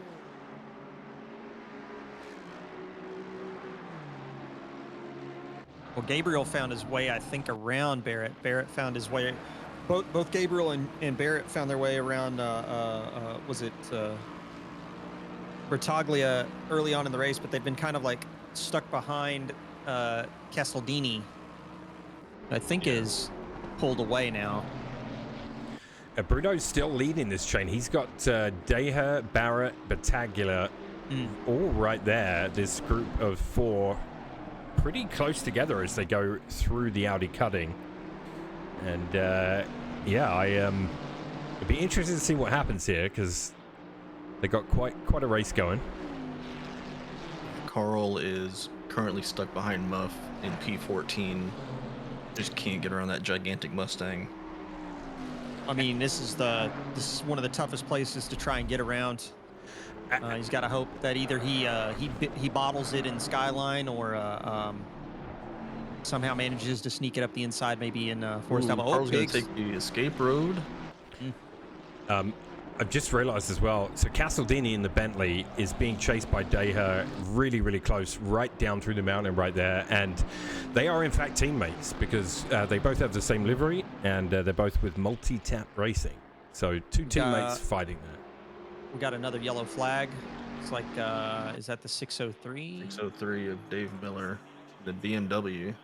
Well, Gabriel found his way, I think, around Barrett. Barrett found his way. Both Gabriel and Barrett found their way around. Was it Bertaglia early on in the race? But they've been kind of like stuck behind Casaldini. I think is pulled away now. Bruno's still leading this chain. He's got Deha, Barrett, Battaglia all right there. This group of 4 pretty close together as they go through the Audi cutting. And yeah, it'd be interesting to see what happens here because they got quite a race going. Carl is currently stuck behind Muff in P14. Just can't get around that gigantic Mustang. I mean, this is one of the toughest places to try and get around. He's got to hope that either he bottles it in Skyline or somehow manages to sneak it up the inside, maybe in Forest Alba. Oh, Carl's gonna Biggs. take the escape road. I've just realized as well, so Castledini in the Bentley is being chased by Deha really, really close, right down through the mountain right there. And they are, in fact, teammates because they both have the same livery and they're both with multi-tap racing. So two teammates fighting there. We got another yellow flag. It's like, is that the 603? 603 of Dave Miller, the BMW.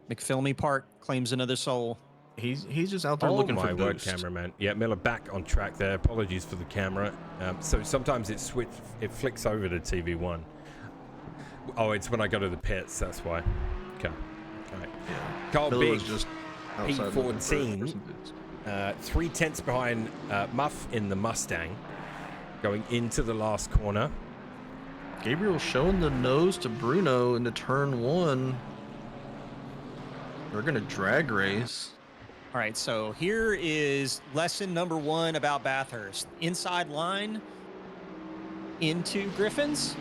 McPhilmy Park claims another soul. He's just out there looking for Oh my word, boost. cameraman. Yeah, Miller back on track there. Apologies for the camera. So sometimes it flicks over to TV1. Oh, it's when I go to the pits, that's why. Okay. All right. Yeah. Carl Miller Biggs, was just outside looking for P14, some boost. 3 tenths behind Muff in the Mustang, going into the last corner. Gabriel showing the nose to Bruno into turn 1. We're gonna drag race. All right, so here is lesson number 1 about Bathurst. Inside line into Griffins,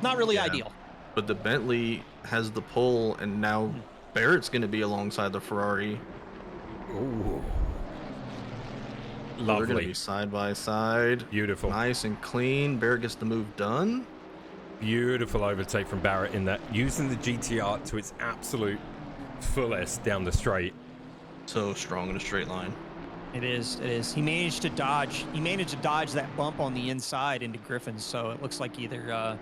not really ideal. But the Bentley has the pole, and now Barrett's gonna be alongside the Ferrari. Ooh. They're gonna Lovely. be side by side. Beautiful. Nice and clean. Barrett gets the move done. Beautiful overtake from Barrett in that, using the GTR to its absolute fullest down the straight. So strong in a straight line. It is. It is. He managed to dodge that bump on the inside into Griffins. So it looks like either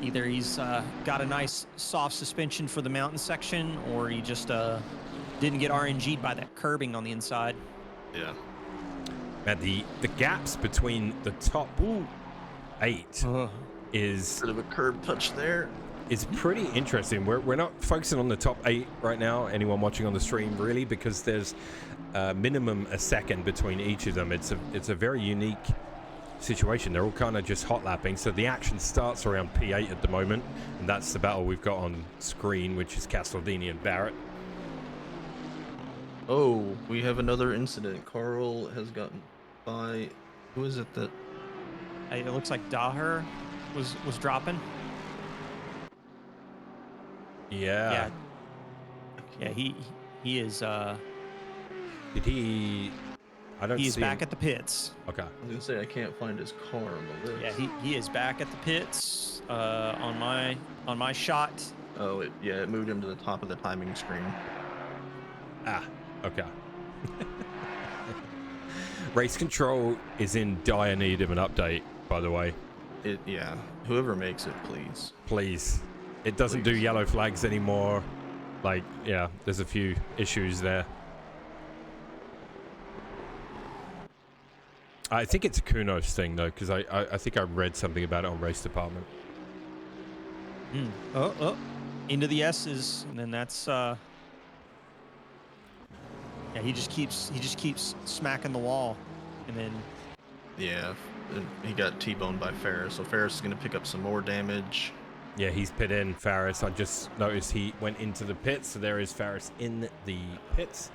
he's got a nice soft suspension for the mountain section, or he just didn't get RNG'd by that curbing on the inside. Yeah. And the gaps between the top 8 is Bit of a curb touch there. pretty interesting. We're not focusing on the top 8 right now, anyone watching on the stream, really, because there's minimum a second between each of them. It's a very unique situation. They're all kind of just hot lapping, so the action starts around P8 at the moment, and that's the battle we've got on screen, which is Castledini and Barrett. Oh, we have another incident. Carl has gotten by. Who is it that? It looks like Daher was dropping. Yeah. Yeah. He is. Did he? I don't see He's back him. at the pits. Okay. I was gonna say I can't find his car on the list. Yeah, he is back at the pits. On my shot. Oh, it moved him to the top of the timing screen. Ah, okay. Race control is in dire need of an update, by the way. Yeah. Whoever makes it, please. Please. It doesn't do Please. yellow flags anymore. Like, yeah, there's a few issues there. I think it's a Kunos thing, though, because I think I read something about it on Race Department. Oh, into the S's, and then that's yeah, he just keeps smacking the wall, and then Yeah. He got T-boned by Ferris, so Ferris is gonna pick up some more damage. Yeah, he's pit in, Ferris. I just noticed he went into the pits, so there is Ferris in the pits.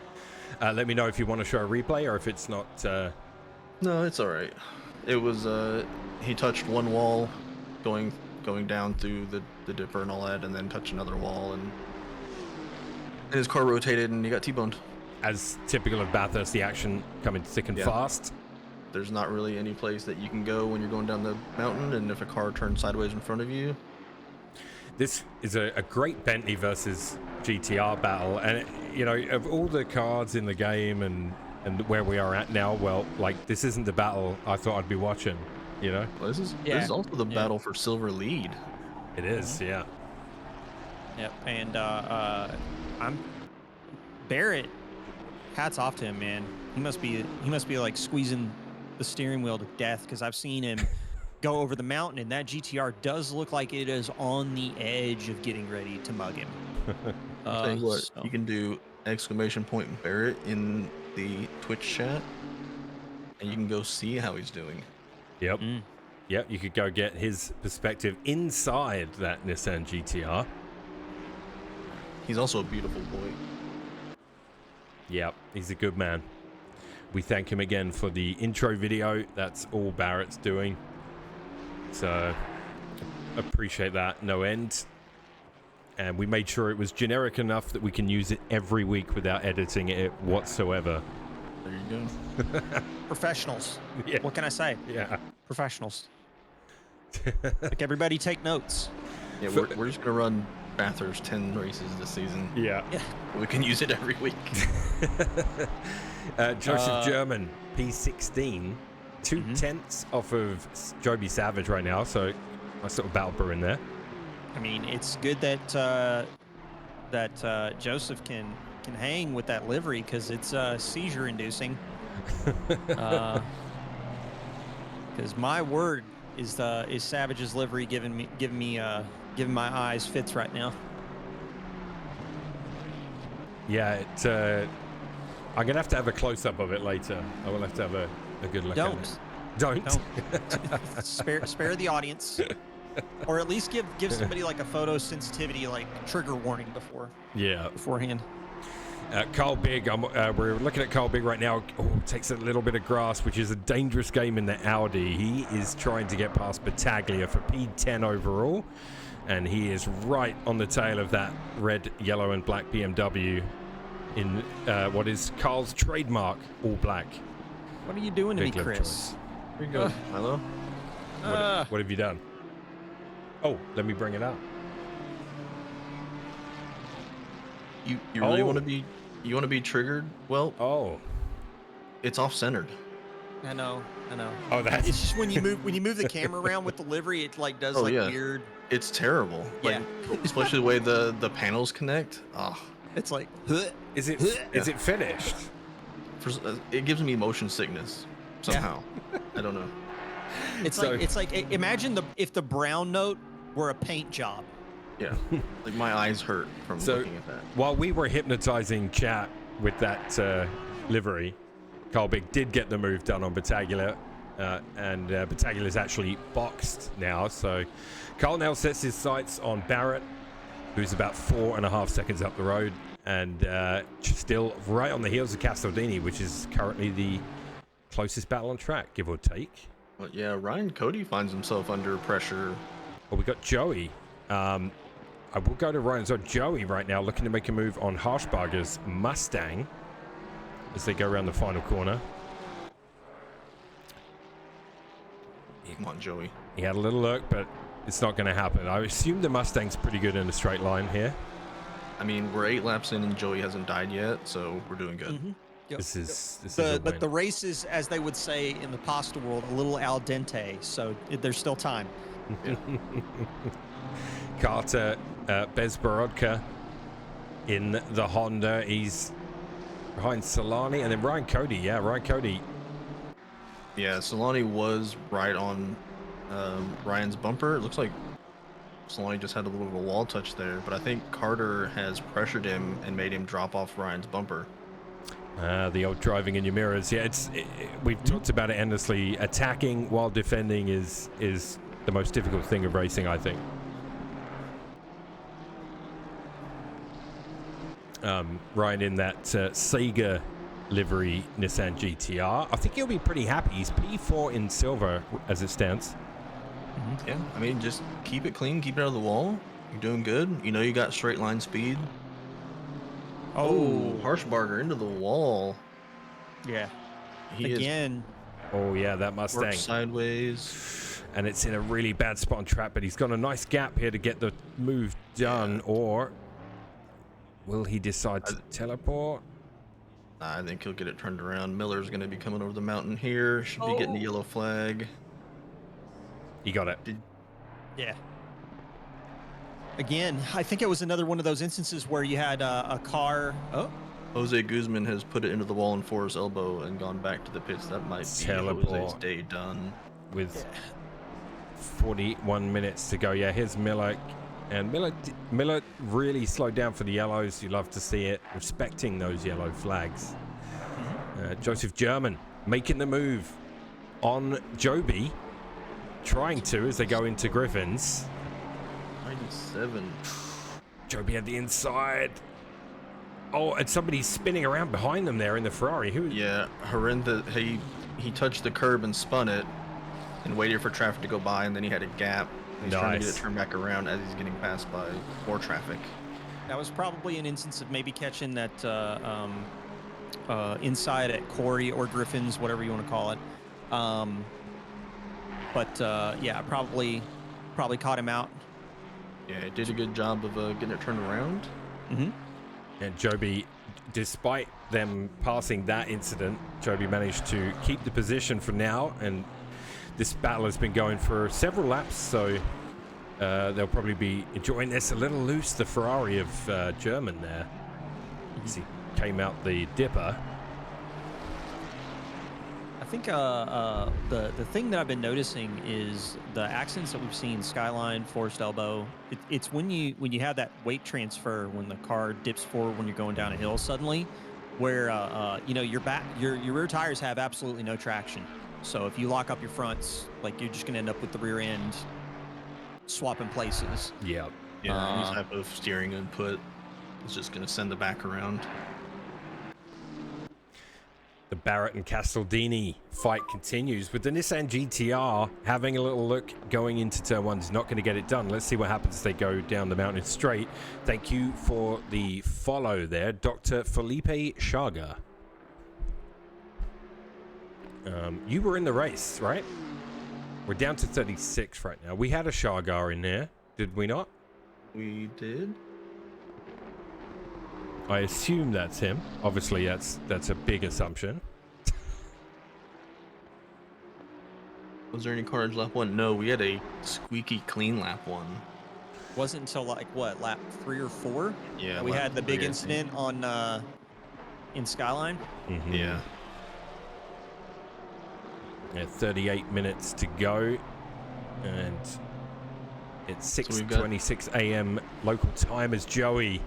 Let me know if you want to show a replay or if it's not... No, it's all right. It was he touched one wall, going down through the dipper and all that, and then touched another wall, and his car rotated and he got T-boned. As typical of Bathurst, the action coming thick and fast. There's not really any place that you can go when you're going down the mountain, and if a car turns sideways in front of you. This is a great Bentley versus GTR battle, and you know, of all the cards in the game and where we are at now, well, like, this isn't the battle I thought I'd be watching, you know? Well, this is also the battle for silver lead. It is, yeah. yep, and I'm Barrett. Hats off to him, man. He must be like squeezing the steering wheel to death, because I've seen him go over the mountain, and that GTR does look like it is on the edge of getting ready to mug him. Tell you what, you can do ! Barrett in the Twitch chat, and you can go see how he's doing. Yep. Yep, you could go get his perspective inside that Nissan GTR. He's also a beautiful boy. Yep, he's a good man. We thank him again for the intro video. That's all Barrett's doing. So, appreciate that, no end. And we made sure it was generic enough that we can use it every week without editing it whatsoever. There you go. Professionals. Yeah. What can I say? Yeah. Professionals. Like, everybody take notes. Yeah, we're just gonna run Bathurst 10 races this season. Yeah. We can use it every week. Joseph German, P16, 2/10 off of Joby Savage right now, so nice little battle brew in there. I mean, it's good that Joseph can hang with that livery because it's seizure inducing. Because my word is Savage's livery giving my eyes fits right now. Yeah, I'm gonna have to have a close-up of it later. I will have to have a good look at it. Don't. Spare the audience, or at least give somebody like a photosensitivity like trigger warning beforehand. Carl Big, we're looking at Carl Big right now. Takes a little bit of grass, which is a dangerous game in the Audi. He is trying to get past Battaglia for P10 overall, and he is right on the tail of that red, yellow, and black BMW in what is Carl's trademark, all black. What are you doing to me, Chris? Here you go, Milo. What have you done? Oh, let me bring it up. You really want to be triggered? Well, it's off centered. I know. Oh, that's it's just when you move the camera around with the livery, it like does weird. It's terrible. Yeah. Like, especially the way the panels connect. Oh, it's like. Is it finished? It gives me motion sickness somehow. I don't know. It's like imagine if the brown note were a paint job. Yeah, like my eyes hurt from looking at that. While we were hypnotizing chat with that livery, Carl Big did get the move done on Battaglia, and Battaglia is actually boxed now. So Carl now sets his sights on Barrett, who's about 4.5 seconds up the road, and still right on the heels of Castaldini, which is currently the closest battle on track, give or take. Well, yeah, Ryan Cody finds himself under pressure. Well, we got Joey. I will go to Ryan. So Joey right now looking to make a move on Harshbarger's Mustang as they go around the final corner. Come on, Joey. He had a little look, but it's not going to happen. I assume the Mustang's pretty good in a straight line here. I mean, we're 8 laps in and Joey hasn't died yet, so we're doing good. Mm-hmm. Yep. This is a but win. the race is, as they would say in the pasta world, a little al dente, so there's still time. Yeah. Carter Bezborodka in the Honda. He's behind Solani, and then Ryan Cody. Yeah, Ryan Cody. Yeah, Solani was right on Ryan's bumper. It looks like Solani just had a little bit of a wall touch there, but I think Carter has pressured him and made him drop off Ryan's bumper. The old driving in your mirrors. Yeah, we've talked about it endlessly. Attacking while defending is the most difficult thing of racing, I think. Ryan in that Sega livery Nissan GTR. I think he'll be pretty happy. He's P4 in silver as it stands. Mm-hmm. Yeah, I mean, just keep it clean, keep it out of the wall. You're doing good. You know you got straight line speed. Oh, Harshbarger into the wall. Yeah. He again. Oh yeah, that Mustang sideways, and it's in a really bad spot on track. But he's got a nice gap here to get the move done. Yeah. Or will he decide to teleport? I think he'll get it turned around. Miller's going to be coming over the mountain here. Should be getting the yellow flag. He got it. Yeah. Again, I think it was another one of those instances where you had a car. Oh. Jose Guzman has put it into the wall in Forrest's elbow and gone back to the pits. That might be Jose's day done. With 41 minutes to go. Yeah, here's Miller. And Miller really slowed down for the yellows. You love to see it. Respecting those yellow flags. Joseph German making the move on Joby. trying to as they go into Griffins. 97. Joby at the inside. Oh, and somebody's spinning around behind them there in the Ferrari. Who? Yeah, horrendous. He touched the curb and spun it and waited for traffic to go by, and then he had a gap. He's trying to get it turned back around as he's getting passed by more traffic. That was probably an instance of maybe catching that inside at Corey or Griffin's, whatever you want to call it. Yeah, probably caught him out. Yeah, it did a good job of getting it turned around. Mm-hmm. And Joby, despite them passing that incident, Joby managed to keep the position for now, and this battle has been going for several laps, so they'll probably be enjoying this a little loose. The Ferrari of German there, as he came out the dipper. I think the thing that I've been noticing is the accidents that we've seen, Skyline, Forced Elbow. It's when you have that weight transfer, when the car dips forward when you're going down a hill suddenly, where your rear tires have absolutely no traction. So if you lock up your fronts, like, you're just gonna end up with the rear end swapping places. Yeah. Yeah, any type of steering input is just gonna send the back around. The Barrett and Castaldini fight continues with the Nissan GTR having a little look going into turn 1. Is not going to get it done. Let's see what happens as they go down the mountain straight. Thank you for the follow there, Dr. Felipe Chaga. You were in the race, right? We're down to 36 right now. We had a Chaga in there, did we not? We did. I assume that's him. Obviously, that's a big assumption. Was there any carnage lap 1? No, we had a squeaky clean lap 1. Wasn't until like what, lap 3 or 4? Yeah, we had the big 3, incident on in Skyline. Mm-hmm. Yeah. 38 minutes to go, and it's 6:26 a.m. local time as Joey.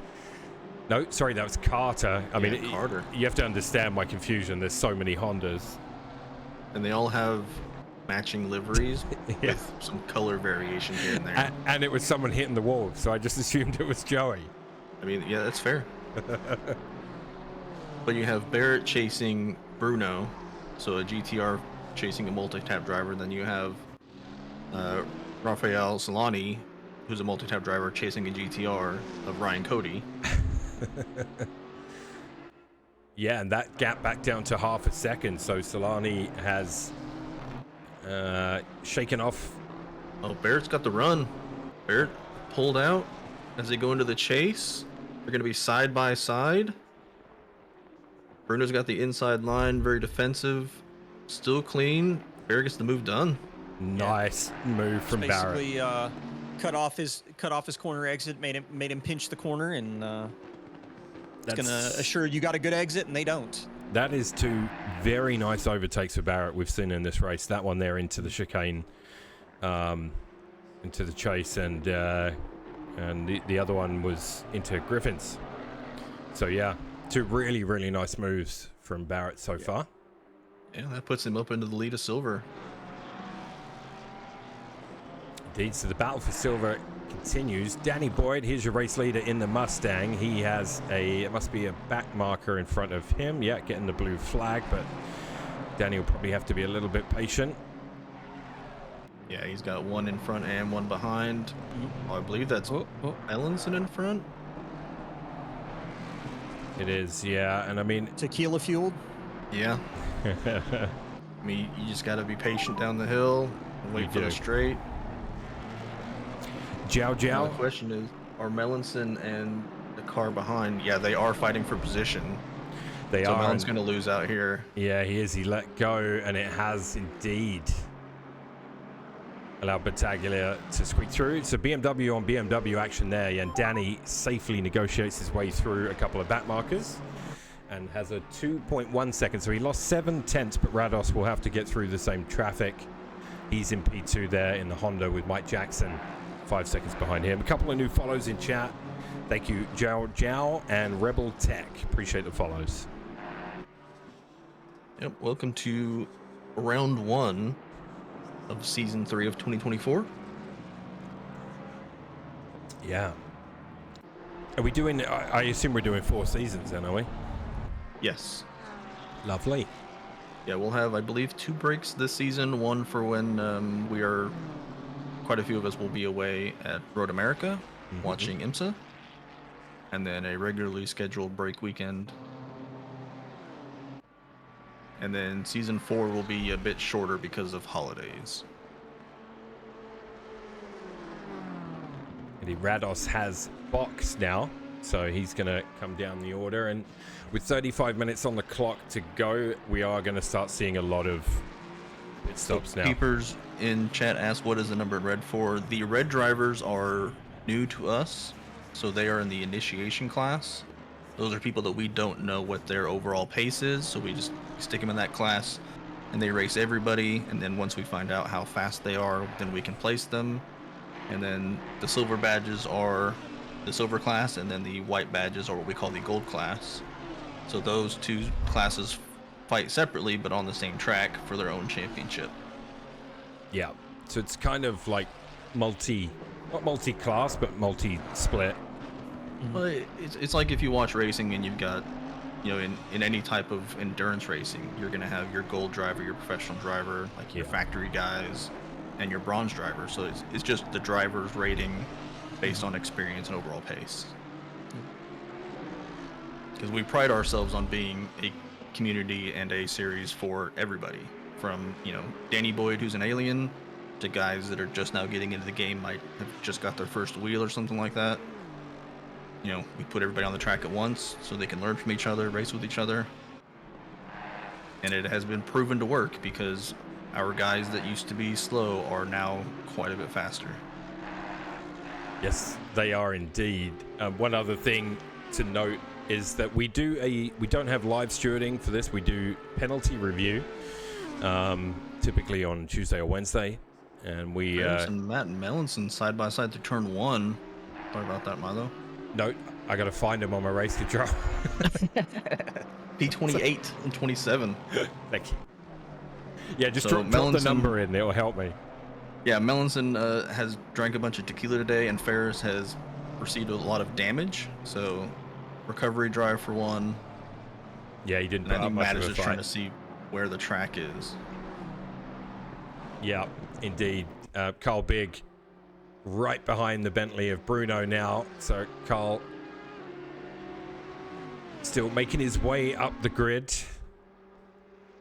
No, sorry, that was Carter. I mean, Carter. You have to understand my confusion. There's so many Hondas. And they all have matching liveries Yeah. with some color variation here and there. And it was someone hitting the wall, so I just assumed it was Joey. I mean, yeah, that's fair. But you have Barrett chasing Bruno, so a GTR chasing a multi-tap driver. Then you have Rafael Solani, who's a multi-tap driver, chasing a GTR of Ryan Cody. Yeah, and that gap back down to half a second. So Solani has shaken off. Oh, Barrett's got the run. Barrett pulled out as they go into the chase. They're going to be side by side. Bruno's got the inside line, very defensive, still clean. Barrett gets the move done. Nice move from Barrett. Basically, cut off his corner exit, made him pinch the corner, and it's gonna assure you got a good exit, and they don't. That is 2 very nice overtakes for Barrett we've seen in this race. That one there into the chicane, into the chase, and the other one was into Griffin's. So yeah, 2 really, really nice moves from Barrett so far. Yeah, that puts him up into the lead of silver. Indeed, so the battle for silver continues. Danny Boyd, here's your race leader in the Mustang. He has it must be a back marker in front of him. Yeah, getting the blue flag, but Danny will probably have to be a little bit patient. Yeah, he's got 1 in front and 1 behind. Oh, I believe that's Ellenson in front. It is, yeah, and I mean... Tequila fueled? Yeah. I mean, you just got to be patient down the hill and wait for the straight. Jiao Jiao. The question is, are Melanson and the car behind? Yeah, they are fighting for position. They so are. Melan's going to lose out here. Yeah, he is. He let go, and it has indeed allowed Battaglia to squeak through. So BMW on BMW action there, and Danny safely negotiates his way through a couple of back markers and has a 2.1 seconds. So he lost 7 tenths, but Rados will have to get through the same traffic. He's in P2 there in the Honda with Mike Jackson 5 seconds behind him. A couple of new follows in chat. Thank you, Jiao Jiao and Rebel Tech. Appreciate the follows. Yep, welcome to round 1 of Season 3 of 2024. Yeah. Are we doing, I assume we're doing 4 seasons then, are we? Yes. Lovely. Yeah, we'll have, I believe, 2 breaks this season. One for when quite a few of us will be away at Road America watching IMSA. And then a regularly scheduled break weekend. And then Season 4 will be a bit shorter because of holidays. Eddie Rados has box now, so he's going to come down the order. And with 35 minutes on the clock to go, we are going to start seeing a lot of pit stops now. Peepers in chat asked, what is the number in red for? The red drivers are new to us, so they are in the initiation class. Those are people that we don't know what their overall pace is, so we just stick them in that class, and they race everybody. And then once we find out how fast they are, then we can place them. And then the silver badges are the silver class, and then the white badges are what we call the gold class. So those 2 classes fight separately, but on the same track for their own championship. Yeah, so it's kind of like not multi-class, but multi-split. Well, it's like if you watch racing and you've got, in any type of endurance racing, you're going to have your gold driver, your professional driver, like your factory guys, and your bronze driver. So it's just the driver's rating based on experience and overall pace. Because we pride ourselves on being a community and a series for everybody, from Danny Boyd, who's an alien, to guys that are just now getting into the game, might have just got their first wheel or something like that. We put everybody on the track at once so they can learn from each other, race with each other. And it has been proven to work, because our guys that used to be slow are now quite a bit faster. Yes, they are indeed. One other thing to note is that we don't have live stewarding for this. We do penalty review, typically on Tuesday or Wednesday, and we. Matt and Melanson side by side to turn 1. Sorry about that, Milo. No, I got to find him on my race control. P28 and 27. Thank you. Yeah, just drop the number in. It'll help me. Yeah, Melanson has drank a bunch of tequila today, and Ferris has received a lot of damage. So, recovery drive for 1. Yeah, he didn't. And I think Matt is just trying to see where the track is. Yeah, indeed. Carl Big right behind the Bentley of Bruno now. So Carl still making his way up the grid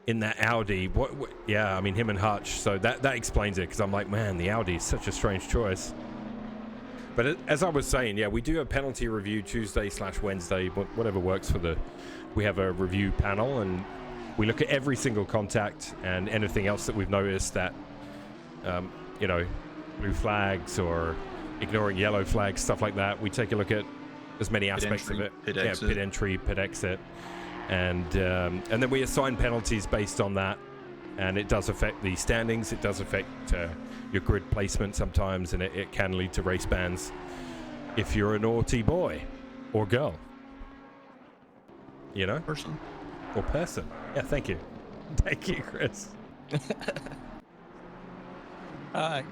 in that Audi. What yeah, I mean, him and Hutch. So that explains it, because I'm like, man, the Audi is such a strange choice. But as I was saying, yeah, we do a penalty review Tuesday/Wednesday, whatever works for we have a review panel, and we look at every single contact and anything else that we've noticed that, blue flags or ignoring yellow flags, stuff like that. We take a look at as many aspects of it. Pit entry, pit exit. And then we assign penalties based on that. And it does affect the standings. It does affect your grid placement sometimes, and it can lead to race bans if you're a naughty boy or girl. Person. Or person. Yeah, thank you. Thank you, Chris.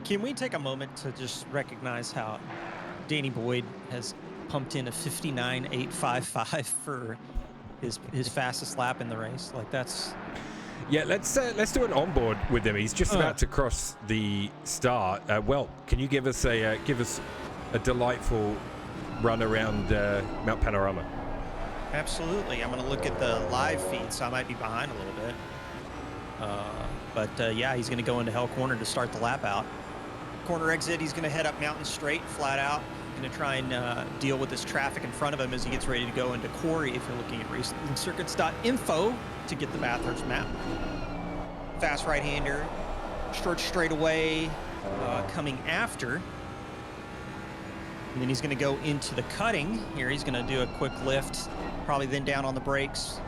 Can we take a moment to just recognize how Danny Boyd has pumped in a 59.855 for his fastest lap in the race? Like, that's... Yeah, let's do an onboard with him. He's just about to cross the start. Well, can you give us a delightful run around Mount Panorama? Absolutely. I'm going to look at the live feed, so I might be behind a little bit. But yeah, he's going to go into Hell Corner to start the lap out. Corner exit, he's going to head up Mountain Straight, flat out. Going to try and deal with this traffic in front of him as he gets ready to go into Quarry, if you're looking at racingcircuits.info to get the Bathurst map. Fast right-hander, short straightaway coming after. And then he's going to go into the cutting here. He's going to do a quick lift, probably then down on the brakes.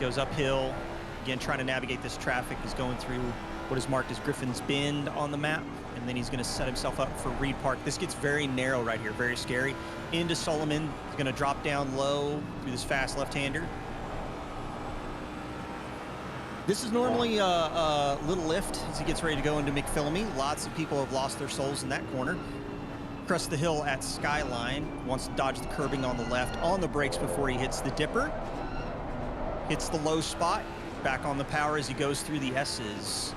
Goes uphill. Again, trying to navigate this traffic. He's going through what is marked as Griffin's Bend on the map. And then he's going to set himself up for Reed Park. This gets very narrow right here, very scary. Into Solomon. He's going to drop down low through this fast left-hander. This is normally a little lift as he gets ready to go into McPhillamy. Lots of people have lost their souls in that corner. Crest the hill at Skyline. Wants to dodge the curbing on the left. On the brakes before he hits the dipper. Hits the low spot. Back on the power as he goes through the S's.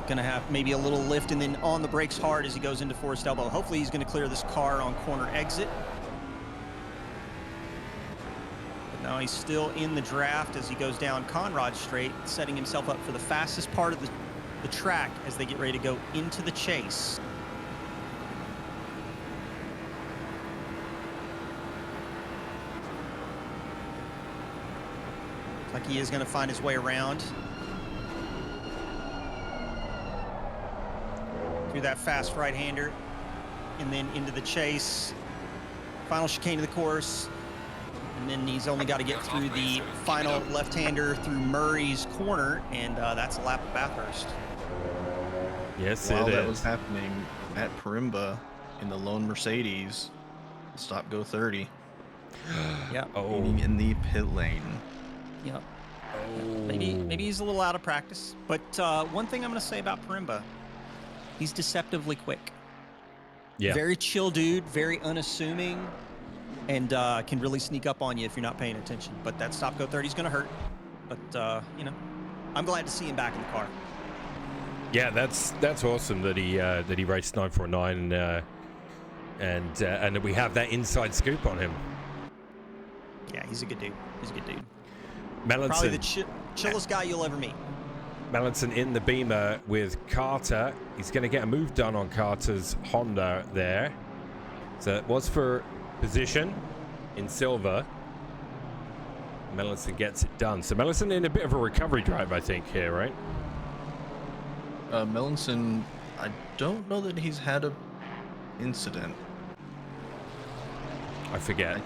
Gonna have maybe a little lift and then on the brakes hard as he goes into Forest Elbow. Hopefully he's gonna clear this car on corner exit. But now he's still in the draft as he goes down Conrad Straight, setting himself up for the fastest part of the track as they get ready to go into the chase. Like he is gonna find his way around. Through that fast right-hander, and then into the chase. Final chicane of the course, and then he's only got to get through the final left-hander through Murray's corner, and that's a lap of Bathurst. Yes, While it that is. was happening, Matt Parimba in the lone Mercedes, stop go 30. Yeah. Meaning in the pit lane. Yep. Oh. Maybe he's a little out of practice, but one thing I'm going to say about Parimba, he's deceptively quick. Yeah. Very chill dude, very unassuming, and can really sneak up on you if you're not paying attention. But that stop go 30 is going to hurt. But you know, I'm glad to see him back in the car. Yeah, that's awesome that he raced 949 and that we have that inside scoop on him. Yeah, he's a good dude. He's a good dude. Melanson. Probably the chillest guy you'll ever meet. Melanson in the Beamer with Carter. He's going to get a move done on Carter's Honda there. So it was for position in silver. Melanson gets it done. So Melanson in a bit of a recovery drive, I think, here, right? Melanson, I don't know that he's had a incident. I forget.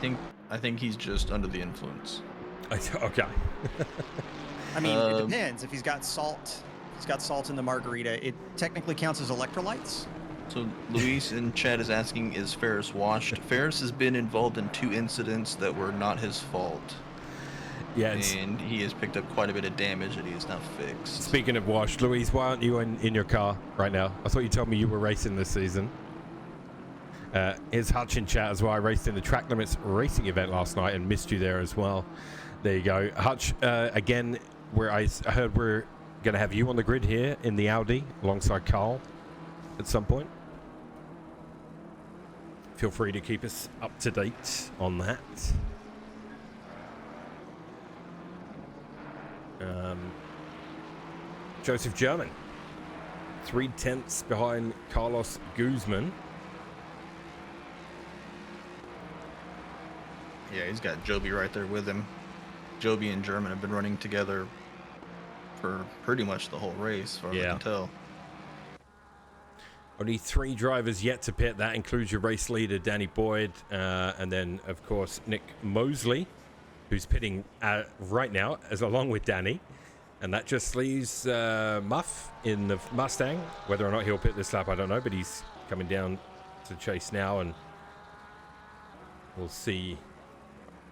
I think he's just under the influence. Okay. I mean, it depends. If he's got salt in the margarita, it technically counts as electrolytes. So Luis in chat is asking, is Ferris washed? Ferris has been involved in 2 incidents that were not his fault. Yeah. And he has picked up quite a bit of damage that he has now fixed. Speaking of washed, Louise, why aren't you in your car right now? I thought you told me you were racing this season. Here's Hutch in chat as well. I raced in the Track Limits racing event last night and missed you there as well. There you go. Hutch, again, where I heard we're going to have you on the grid here in the Audi alongside Carl at some point. Feel free to keep us up to date on that. Joseph German, 3/10 behind Carlos Guzman. Yeah, he's got Joby right there with him. Joby and German have been running together for pretty much the whole race, as far as I can tell. Only 3 drivers yet to pit. That includes your race leader, Danny Boyd, and then, of course, Nick Mosley, who's pitting right now, along with Danny. And that just leaves Muff in the Mustang. Whether or not he'll pit this lap, I don't know, but he's coming down to chase now, and we'll see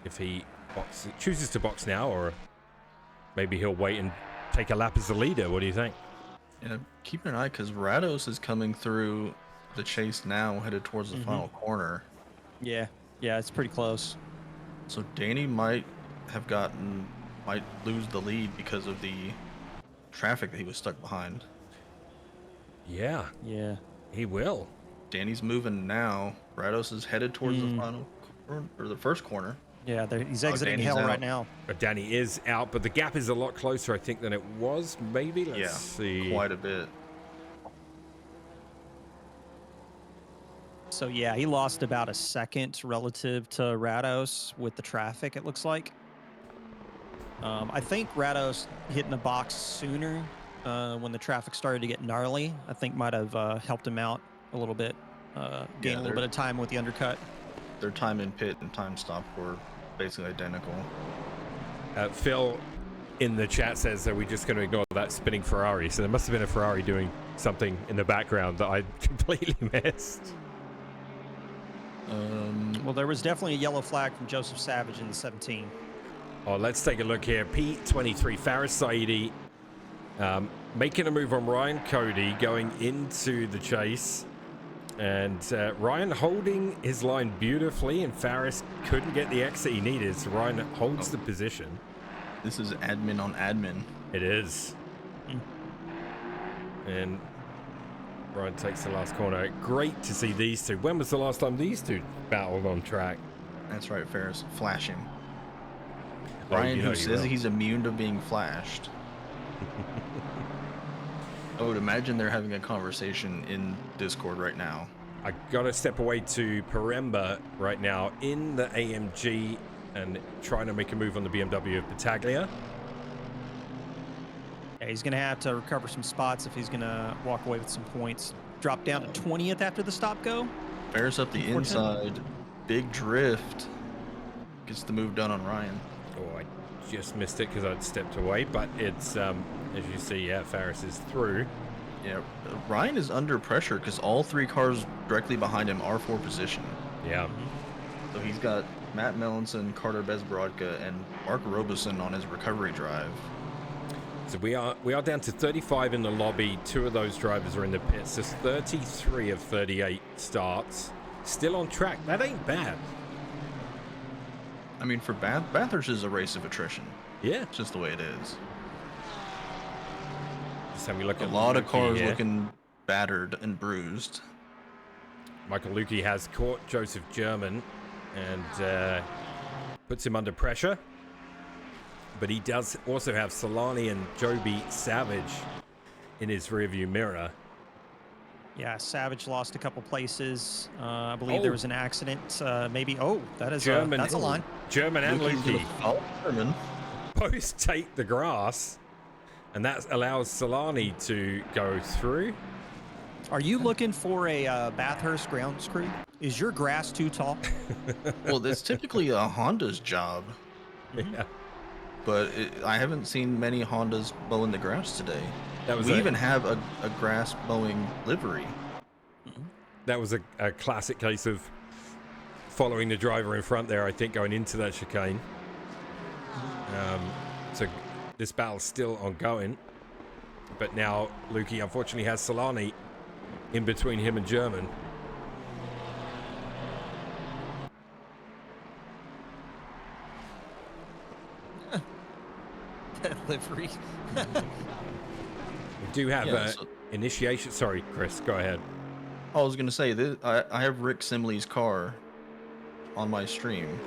if he chooses to box now, or maybe he'll wait and take a lap as the leader. What do you think? Yeah, keep an eye, because Rados is coming through the chase now, headed towards the final corner. Yeah, it's pretty close. So Danny might lose the lead because of the traffic that he was stuck behind. Yeah, he will. Danny's moving now. Rados is headed towards the final or the first corner. Yeah, he's exiting hell right now. But Danny is out, but the gap is a lot closer, I think, than it was. Maybe. Let's see. Quite a bit. So yeah, he lost about a second relative to Rados with the traffic, it looks like. I think Rados hitting the box sooner when the traffic started to get gnarly, I think might have helped him out a little bit, gain a little bit of time with the undercut. Their time in pit and time stop were basically identical. Phil in the chat says that we're just going to ignore that spinning Ferrari. So there must have been a Ferrari doing something in the background that I completely missed. Well, there was definitely a yellow flag from Joseph Savage in the 17. Oh, let's take a look here. P23, Faris Saidi making a move on Ryan Cody, going into the chase. And Ryan holding his line beautifully, and Faris couldn't get the exit he needed, so Ryan holds the position. This is admin on admin. It is. And Ryan takes the last corner. Great to see these two. When was the last time these two battled on track? That's right, Ferris. Flash him. Oh, Ryan, you know who you says will. he's immune to being flashed. I would imagine they're having a conversation in Discord right now. I gotta step away to Panorama right now in the AMG and trying to make a move on the BMW of Battaglia. Yeah, he's going to have to recover some spots if he's going to walk away with some points. Drop down to 20th after the stop go. Ferris up the inside. Big drift. Gets the move done on Ryan. Oh, I just missed it because I'd stepped away, but it's, as you see, yeah, Faris is through. Yeah, Ryan is under pressure because all three cars directly behind him are for position. Yeah. So he's got Matt Melanson, Carter Bezbrodka, and Mark Robeson on his recovery drive. So we are down to 35 in the lobby. 2 of those drivers are in the pits. There's 33 of 38 starts. Still on track. That ain't bad. I mean, for Bathurst is a race of attrition. Yeah. It's just the way it is. Just having a look A at lot of Lukey cars here. looking battered and bruised. Michael Lukey has caught Joseph German and puts him under pressure. But he does also have Solani and Joby Savage in his rearview mirror. Yeah, Savage lost a couple places. I believe there was an accident. Maybe. Oh, that is German, that's a line. German and Lukey's gonna Lukey follow German. both take the grass, and that allows Solani to go through. Are you looking for a Bathurst grounds crew? Is your grass too tall? Well, that's typically a Honda's job, Yeah. but I haven't seen many Hondas mowing the grass today. That was We a- even have a grass mowing livery. That was a classic case of following the driver in front there, I think, going into that chicane. So this battle's still ongoing. But now Lukey unfortunately has Solani in between him and German. That livery. We do have Yeah, so- initiation. Sorry, Chris, go ahead. I was gonna say this. I have Rick Simley's car on my stream,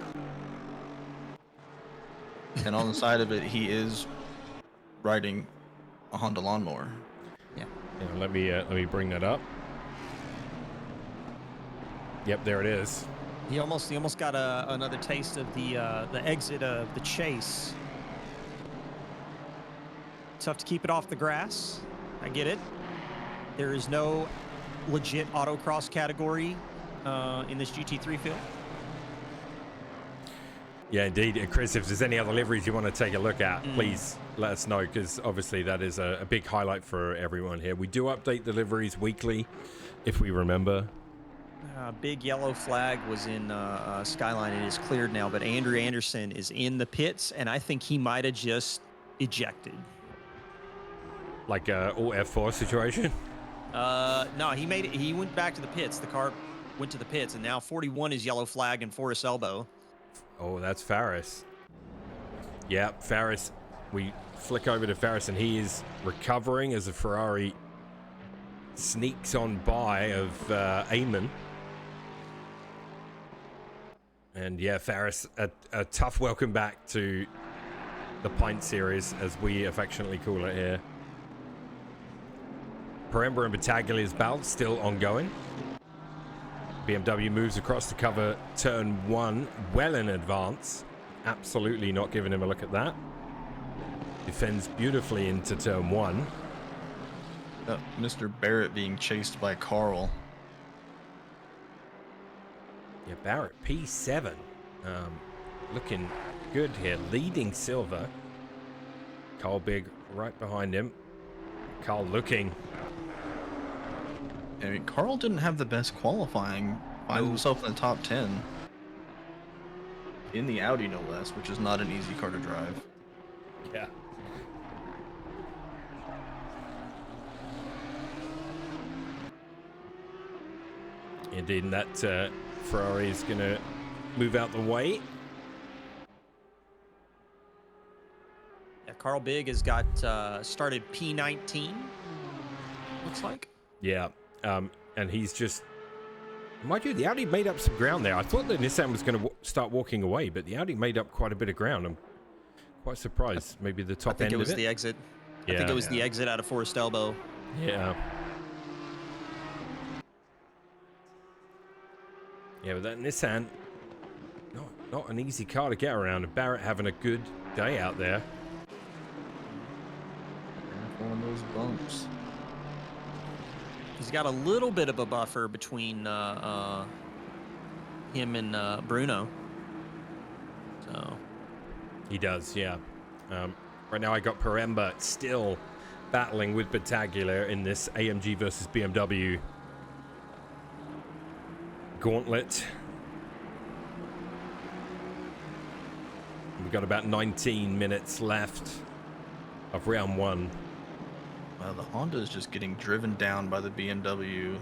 and on the side of it, he is riding a Honda lawnmower. Yeah. Yeah, let me bring that up. Yep, there it is. He almost got another taste of the exit of the chase. Tough to keep it off the grass. I get it. There is no legit autocross category in this GT3 field. Yeah, indeed. And Chris, if there's any other liveries you want to take a look at, please let us know, because obviously that is a big highlight for everyone here. We do update the liveries weekly, if we remember. Big yellow flag was in Skyline. It is cleared now, but Andrew Anderson is in the pits, and I think he might have just ejected. Like a all F4 situation. No, he made it. He went back to the pits. The car went to the pits, and now 41 is yellow flag and Forrest Elbow. Oh, that's Faris. Yeah, Faris. We flick over to Faris, and he is recovering as a Ferrari sneaks on by of Eamon. And yeah, Faris, a tough welcome back to the Pint Series, as we affectionately call it here. Panorama and Battaglia's battle still ongoing. BMW moves across to cover turn 1 well in advance. Absolutely not giving him a look at that. Defends beautifully into turn 1. Mr. Barrett being chased by Carl. Yeah, Barrett, P7. Looking good here. Leading silver. Carl Big right behind him. Carl looking. I mean, Carl didn't have the best qualifying. Finds himself in the top 10. in the Audi no less, which is not an easy car to drive. Yeah. Indeed, and that Ferrari is going to move out the way. Yeah, Carl Big has got started P19. Looks like. Yeah, and he's just, mind you, the Audi made up some ground there. I thought the Nissan was going to start walking away, but the Audi made up quite a bit of ground. I'm quite surprised. Maybe the top end of it. I think it was the exit. Yeah. I think it was the exit out of Forest Elbow. Yeah. Yeah, but that Nissan, not an easy car to get around. And Barrett having a good day out there. One of those bumps. He's got a little bit of a buffer between him and Bruno. So He does, yeah. Right now I got Panorama still battling with Battaglia in this AMG versus BMW gauntlet. We've got about 19 minutes left of round one. The Honda is just getting driven down by the BMW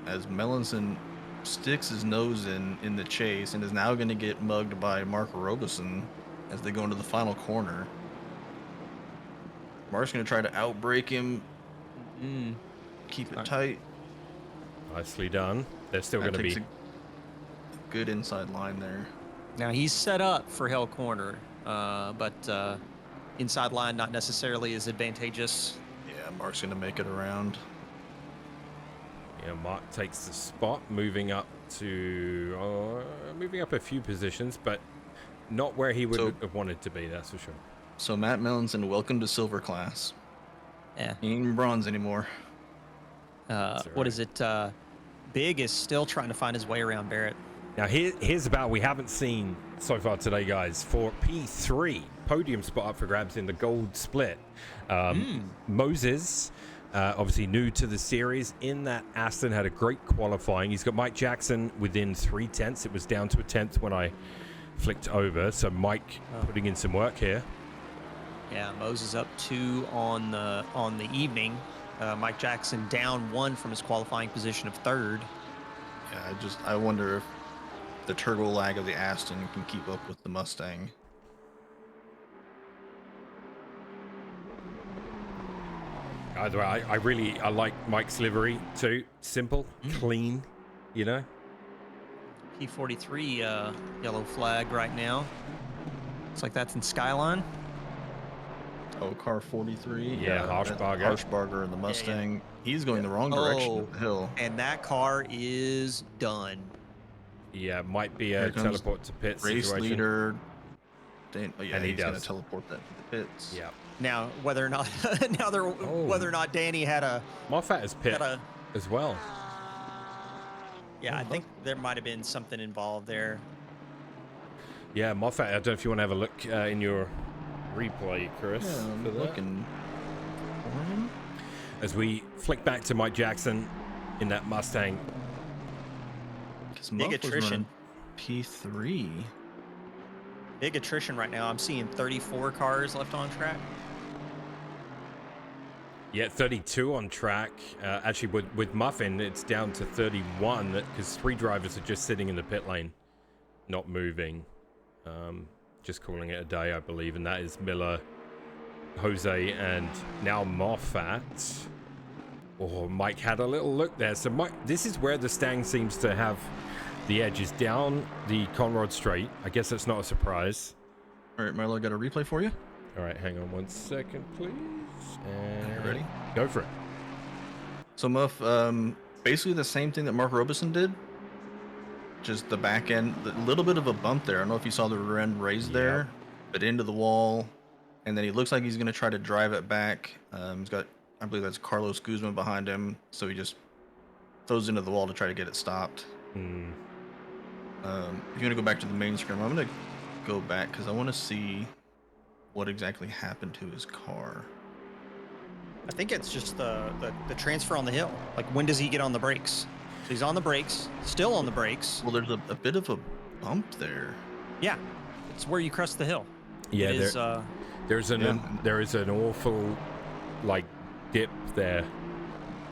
as Melanson sticks his nose in the chase and is now going to get mugged by Mark Robeson as they go into the final corner. Mark's going to try to outbrake him. Keep it tight. Nicely done. They're still going to be a good inside line there. now he's set up for Hell Corner, but inside line not necessarily as advantageous. Yeah, Mark's going to make it around. Yeah, Mark takes the spot, moving up a few positions, but not where he would have wanted to be, that's for sure. So Matt Melanson, welcome to Silver Class. Yeah. He ain't in bronze anymore. What is it? Big is still trying to find his way around Barrett. Now here's about we haven't seen so far today, guys. For P3, podium spot up for grabs in the gold split. Moses, obviously new to the series, in that Aston had a great qualifying. He's got Mike Jackson within 0.3. It was down to a tenth when I flicked over. So Mike putting in some work here. Yeah, Moses up 2 on the evening. Mike Jackson down 1 from his qualifying position of 3rd. Yeah, I wonder if the turbo lag of the Aston can keep up with the Mustang. Either way, I like Mike's livery too. Simple, clean, you know. P43 yellow flag right now. Looks like that's in Skyline. Oh, car 43. Yeah, Harshbarger in the Mustang. He's going the wrong direction up the hill. And that car is done. Yeah, might be a teleport to pits race situation. leader. And he he's does going to teleport that to the pits. Yeah. Now, whether or not whether or not Danny had a Moffat is pit as well. Yeah, I think there might have been something involved there. Yeah, Moffat. I don't know if you want to have a look in your replay, Chris. Yeah, I'm looking for him. As we flick back to Mike Jackson in that Mustang. Big attrition. P3. Big attrition right now. I'm seeing 34 cars left on track. Yeah, 32 on track. Actually, with Muffin, it's down to 31 because 3 drivers are just sitting in the pit lane, not moving. Just calling it a day, I believe, and that is Miller, Jose, and now Moffat. Oh, Mike had a little look there. So Mike, this is where the Stang seems to have the edges down the Conrad Straight. I guess that's not a surprise. All right, Marlo, got a replay for you. All right, hang on 1 second, please. And ready? Go for it. So Muff, basically the same thing that Mark Robeson did. Just the back end, a little bit of a bump there. I don't know if you saw the rear end raised there, but into the wall. And then he looks like he's going to try to drive it back. He's got, I believe that's Carlos Guzman behind him. So he just throws into the wall to try to get it stopped. If you want to go back to the main screen, I'm going to go back because I want to see what exactly happened to his car. I think it's just the transfer on the hill. Like, when does he get on the brakes? So he's on the brakes, still on the brakes. Well, there's a bit of a bump there. Yeah, it's where you crest the hill. Yeah, it is, there is an awful like dip there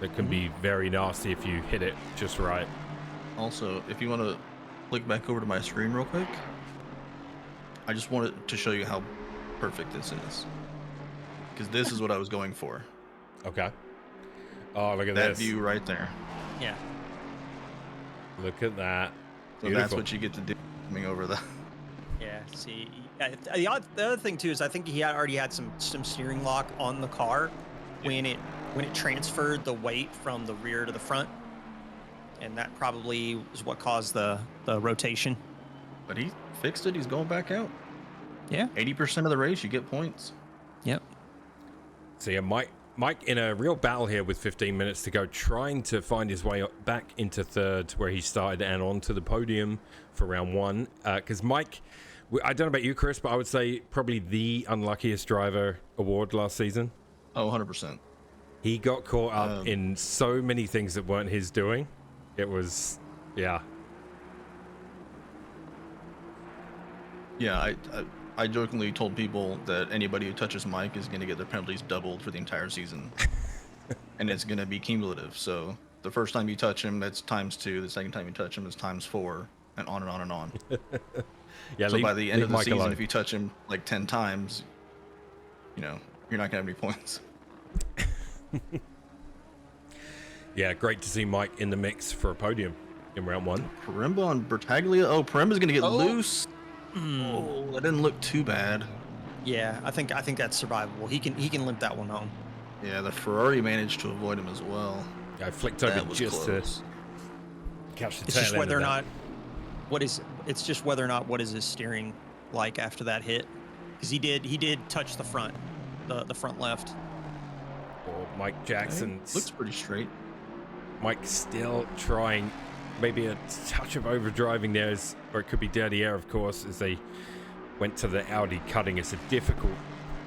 that can be very nasty if you hit it just right. Also, if you want to click back over to my screen real quick, I just wanted to show you how perfect this is, because this is what I was going for. Okay. Oh, look at That this view right there. Yeah. Look at that. So Beautiful. that's what you get to do coming over the. Yeah. See, the other thing too is I think he already had some steering lock on the car when it transferred the weight from the rear to the front, and that probably is what caused the rotation. But he fixed it. He's going back out. Yeah. 80% of the race, you get points. Yep. So yeah, Mike in a real battle here with 15 minutes to go, trying to find his way back into third where he started and onto the podium for round one. Because Mike, I don't know about you, Chris, but I would say probably the unluckiest driver award last season. Oh, 100%. He got caught up in so many things that weren't his doing. It was, yeah. Yeah, I jokingly told people that anybody who touches Mike is going to get their penalties doubled for the entire season. And it's going to be cumulative. So the first time you touch him, that's ×2. The second time you touch him is ×4, and on and on and on. Yeah. So by the end of the Mike season, alone. if you touch him like 10 times, you know, you're not going to have any points. Yeah, great to see Mike in the mix for a podium in round one. Paremba on Bertaglia. Oh, Paremba's going to get loose. Oh, that didn't look too bad. Yeah, I think that's survivable. He can limp that one home. Yeah, the Ferrari managed to avoid him as well. I flicked over That was just close. to catch the It's tail just end whether or of that. not what is his steering like after that hit, because he did touch the front left. Or Mike Jackson. Looks pretty straight. Mike still trying, maybe a touch of overdriving there, or it could be dirty air, of course, as they went to the Audi cutting. It's a difficult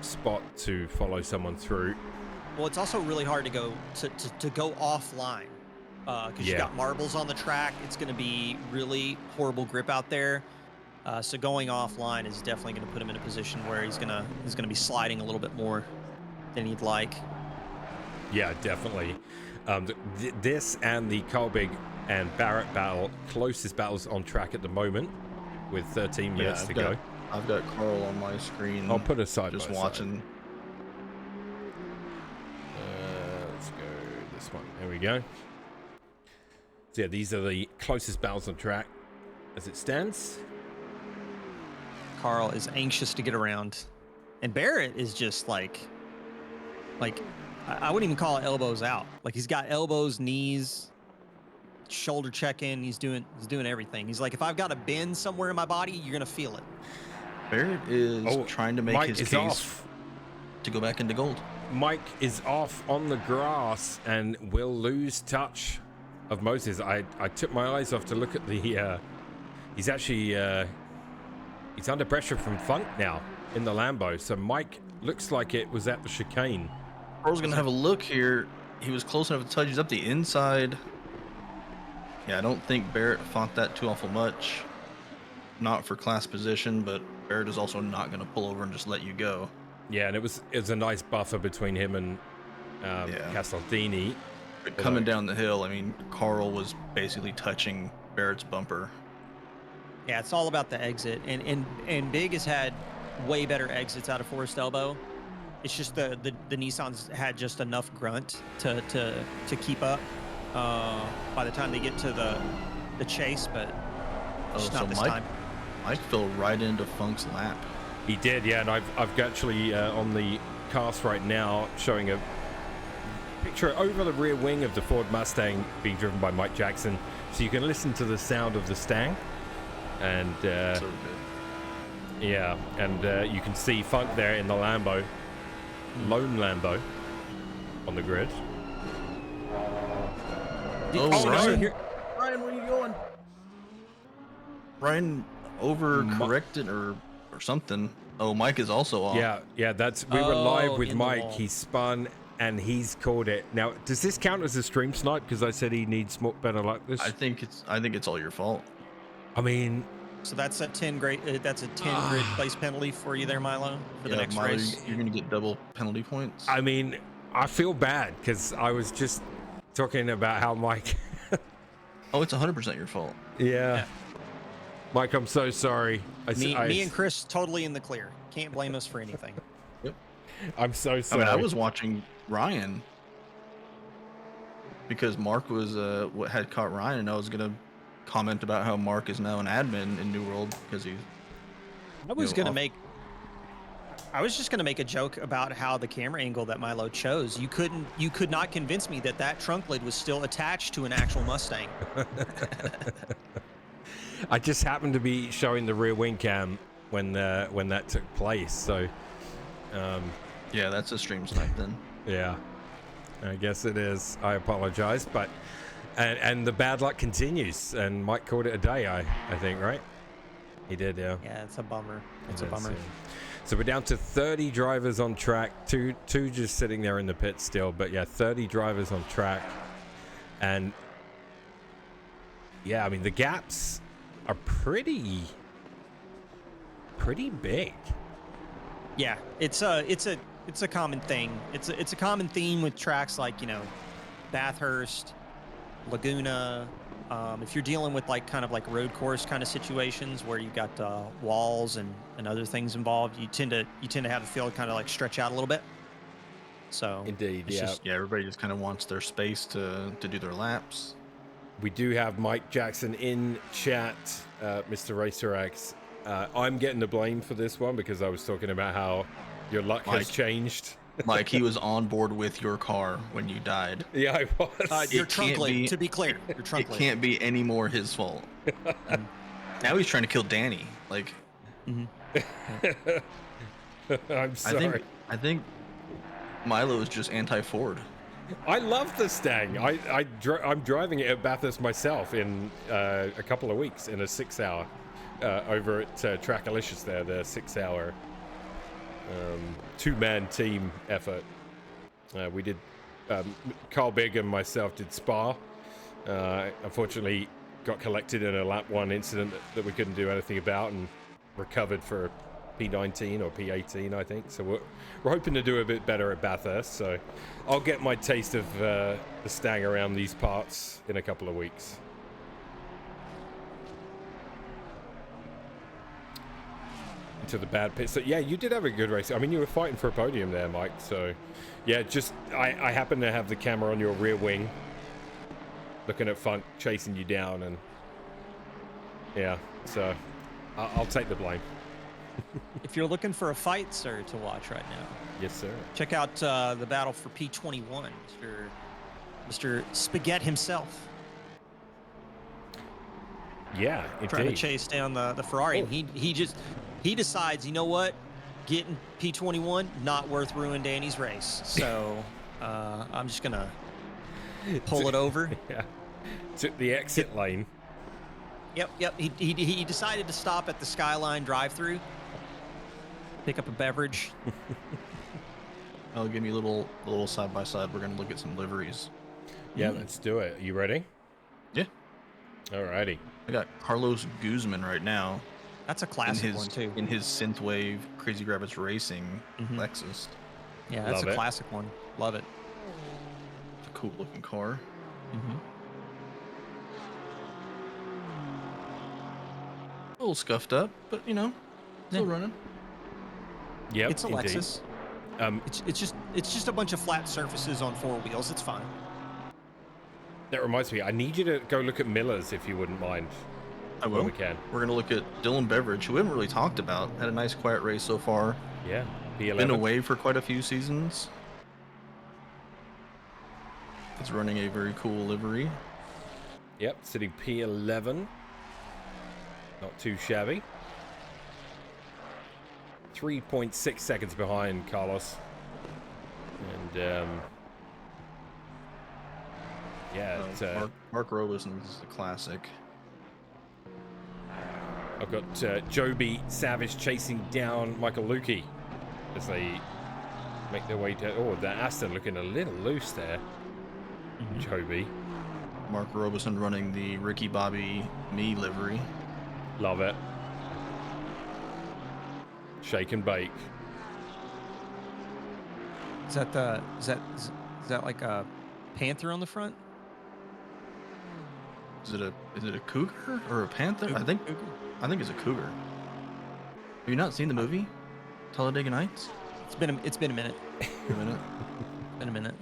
spot to follow someone through. Well, it's also really hard to go offline because you got marbles on the track. It's going to be really horrible grip out there. So going offline is definitely going to put him in a position where he's gonna be sliding a little bit more than he'd like. Yeah, definitely. This and the Colbig and Barrett battle, closest battles on track at the moment, with 13 minutes to go. I've got Carl on my screen. I'll put a side just by watching. Let's go this one. There we go. So yeah, these are the closest battles on track as it stands. Carl is anxious to get around, and Barrett is just like I wouldn't even call it elbows out. Like, he's got elbows, knees, shoulder check-in. He's doing everything. He's like, if I've got a bend somewhere in my body, you're gonna feel it. Barrett is trying to make Mike his is case off. to go back into gold. Mike is off on the grass and will lose touch of Moses. I took my eyes off to look at the he's actually he's under pressure from Funk now in the Lambo, so Mike looks like it was at the chicane. Carl's gonna have a look here. He was close enough to touch. He's up the inside. Yeah, I don't think Barrett fought that too awful much. Not for class position, but Barrett is also not gonna pull over and just let you go. Yeah, and it was a nice buffer between him and Casaldini. But coming down the hill, I mean, Carl was basically touching Barrett's bumper. Yeah, it's all about the exit, and Big has had way better exits out of Forest Elbow. It's just the Nissans had just enough grunt to keep up by the time they get to the chase, but just not this time. Mike fell right into Funk's lap. He did, yeah, and I've actually on the cast right now showing a picture over the rear wing of the Ford Mustang being driven by Mike Jackson, so you can listen to the sound of the Stang, and So good. yeah, and you can see Funk there in the Lambo, lone Lambo, on the grid. Oh, no, Ryan. here- Ryan, where are you going? Ryan overcorrected or something. Oh, Mike is also off. Yeah, we were live with in the Mike. wall. He spun and he's called it. Now, does this count as a stream snipe? Because I said he needs more better luck this. I think it's all your fault. I mean, So that's a 10 grid place penalty for you there, Milo, for the next Milo, race. you're going to get double penalty points. I mean, I feel bad because I was just talking about how Mike. Oh, it's 100% your fault. Yeah. Mike, I'm so sorry. Me and Chris totally in the clear. Can't blame us for anything. Yep. I'm so sorry. I mean, I was watching Ryan because Mark was what had caught Ryan, and I was gonna comment about how Mark is now an admin in New World because he's. I was just gonna make a joke about how the camera angle that Milo chose. You could not convince me that trunk lid was still attached to an actual Mustang. I just happened to be showing the rear wing cam when that took place. So, yeah, that's a stream snipe then. Yeah, I guess it is. I apologize, but and the bad luck continues. And Mike called it a day. I think, right? He did, yeah. Yeah, it's a bummer. It's a bummer. So we're down to 30 drivers on track. Two just sitting there in the pit still. But yeah, 30 drivers on track, and yeah, I mean the gaps are pretty big. Yeah, it's a common thing. It's a common theme with tracks like, you know, Bathurst, Laguna. If you're dealing with like kind of like road course kind of situations where you got walls and other things involved, you tend to have the field kind of like stretch out a little bit. So Indeed, yeah. Everybody just kind of wants their space to do their laps. We do have Mike Jackson in chat, Mr. RacerX. I'm getting the blame for this one because I was talking about how your luck has changed. Mike, he was on board with your car when you died. Yeah, I was. Your trunk lid, to be clear. Your trunk lid. It can't be any more his fault. Now he's trying to kill Danny. Like, I'm sorry. I think Milo is just anti-Ford. I love the Stang. I'm driving it at Bathurst myself in a couple of weeks in a 6-hour over at Trackalicious there, the 6-hour two-man team effort. We did, Carl Big and myself did Spa. Unfortunately, got collected in a lap 1 incident that we couldn't do anything about and recovered for P19 or P18, I think. So we're hoping to do a bit better at Bathurst. So I'll get my taste of the Stang around these parts in a couple of weeks. Into the bad pit. So yeah, you did have a good race. I mean, you were fighting for a podium there, Mike. So yeah, just I happen to have the camera on your rear wing, looking at Funk chasing you down, and yeah, so I'll take the blame. If you're looking for a fight, sir, to watch right now, Yes, sir. check out the battle for P21, Mr. Spaghetti himself. Yeah, indeed. Trying to chase down the Ferrari, and he decides, you know what, getting P21 not worth ruining Danny's race. So I'm just gonna pull it over. Yeah, took the exit lane. Yep. He decided to stop at the Skyline drive-through, pick up a beverage. I'll give you a little side by side. We're gonna look at some liveries. Yeah, let's do it. Are you ready? Yeah. Alrighty. I got Carlos Guzman right now. That's a classic one too. In his Synthwave Crazy Rabbits Racing Lexus. Yeah, that's Love a it. classic one. Love it. It's a cool looking car. A little scuffed up, but you know, still running. Yep, It's a indeed. Lexus. It's just a bunch of flat surfaces on 4 wheels. It's fine. That reminds me, I need you to go look at Miller's if you wouldn't mind. I will. When we can. We're gonna look at Dylan Beveridge, who we haven't really talked about. Had a nice quiet race so far. Yeah, P11. Been away for quite a few seasons. He's running a very cool livery. Yep, sitting P11. Not too shabby. 3.6 seconds behind Carlos. And, yeah, it's, Mark Robeson's a classic. I've got Joby Savage chasing down Michael Lukey as they make their way to... Oh, the Aston looking a little loose there. Joby. Mark Robeson running the Ricky Bobby Me livery. Love it. shake and bake. Is that like a panther on the front? Is it a cougar or a panther? I think it's a cougar. Have you not seen the movie Talladega Nights? It's been a minute. A minute. Been a minute.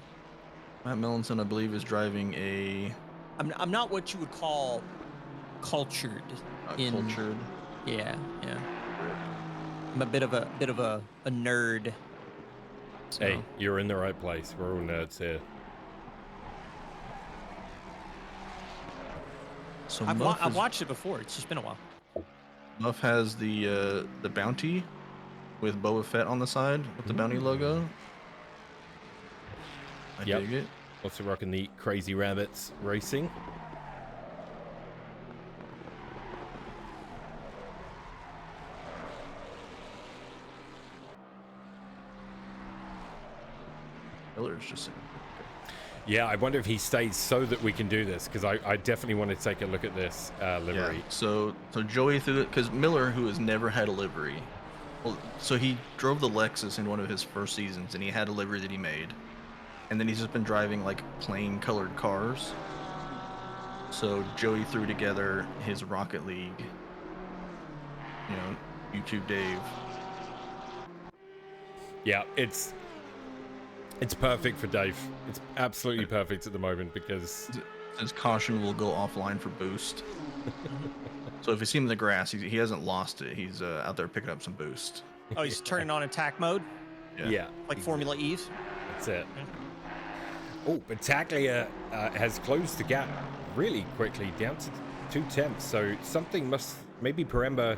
Matt Melanson, I believe, is driving a. I'm not what you would call cultured. Cultured. Yeah. I'm a bit of a nerd. So. Hey, you're in the right place. We're all nerds here. So I've watched it before. It's just been a while. Muff has the bounty with Boba Fett on the side with the bounty logo. I dig it. Also rocking the Crazy Rabbits Racing. Miller's just saying. Yeah, I wonder if he stays so that we can do this, because I definitely want to take a look at this livery. Yeah. So Joey threw it because Miller, who has never had a livery, well, so he drove the Lexus in one of his first seasons, and he had a livery that he made, and then he's just been driving like plain colored cars. So Joey threw together his Rocket League, YouTube Dave. Yeah, it's perfect for Dave. It's absolutely perfect at the moment because his caution will go offline for boost. So if you see him in the grass, he hasn't lost it. He's out there picking up some boost. Oh, he's turning on attack mode? Yeah. Like Formula Eve? That's it. Oh, but Taglia has closed the gap really quickly, down to 2/10. So something maybe Panorama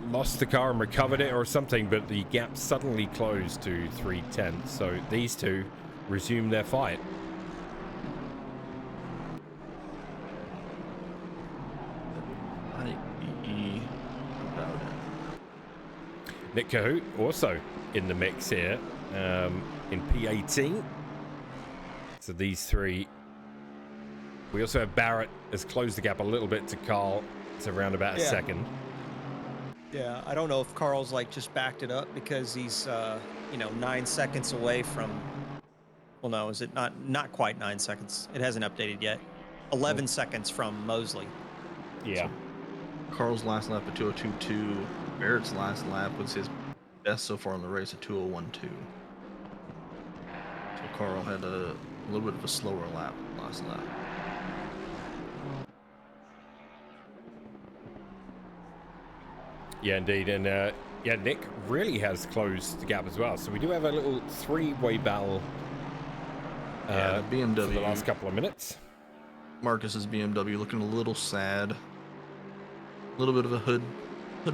lost the car and recovered it or something, but the gap suddenly closed to 3/10. So these two resume their fight. Nick Cahoot also in the mix here in P18. So these three. We also have Barrett has closed the gap a little bit to Carl. It's around about a second. Yeah, I don't know if Carl's like just backed it up because he's 9 seconds away from. Well, no, is it not quite 9 seconds? It hasn't updated yet. 11 seconds from Mosley. Yeah. Carl's last lap at 2:02.2. Barrett's last lap was his best so far in the race at 2:01.2. So Carl had a little bit of a slower lap last lap. Yeah, indeed. And Nick really has closed the gap as well. So we do have a little three-way battle the BMW for the last couple of minutes. Marcus's BMW looking a little sad. A little bit of a hood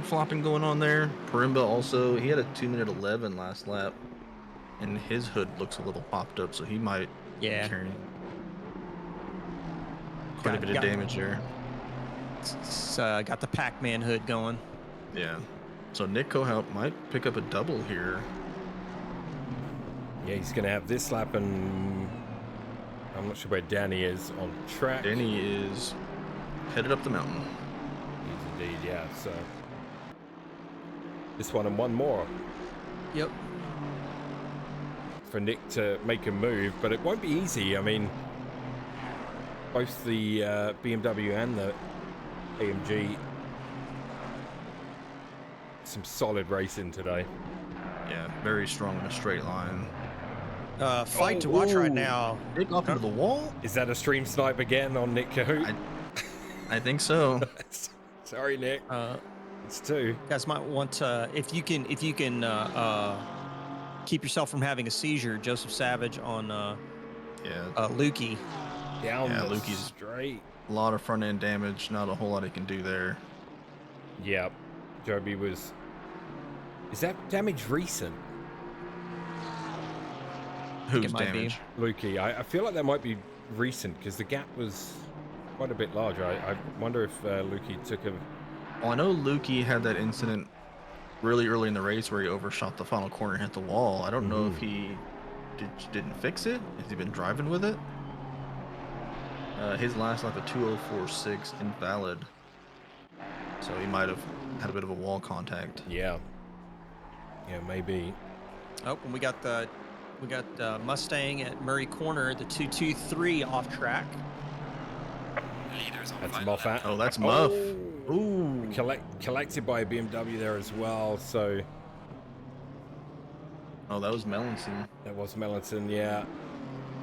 flopping going on there. Parimba also, he had a 2:11 last lap, and his hood looks a little popped up, so he might be carrying quite a bit of damage there. It's got the Pac-Man hood going. Yeah. So Nick Cohout might pick up a double here. Yeah, he's going to have this lap, and I'm not sure where Danny is on track. Danny is headed up the mountain. He's indeed, yeah. So this one and one more. Yep. For Nick to make a move, but it won't be easy. I mean, both the BMW and the AMG, some solid racing today. Yeah, very strong in a straight line. Fight to watch right now. Nick off into the wall? Is that a stream snipe again on Nick Cahoot? I think so. Sorry, Nick. It's two. You guys might want to, if you can keep yourself from having a seizure, Joseph Savage on Lukey. Down the Lukey's straight. A lot of front end damage, not a whole lot he can do there. Yeah. Joby was. Is that damage recent? Whose damage? Lukey. I feel like that might be recent because the gap was quite a bit larger. I wonder if Lukey took a. Well, I know Lukey had that incident really early in the race where he overshot the final corner and hit the wall. I don't know if he didn't fix it. Has he been driving with it? His last lap at 2:04.6 invalid. So he might have had a bit of a wall contact. Yeah. Yeah, maybe. Oh, and we got Mustang at Murray Corner, the 223 off track. That's Moffat. Oh, that's Muff. Oh. Ooh. Collected by a BMW there as well, so... Oh, that was Melanson. That was Melanson, yeah.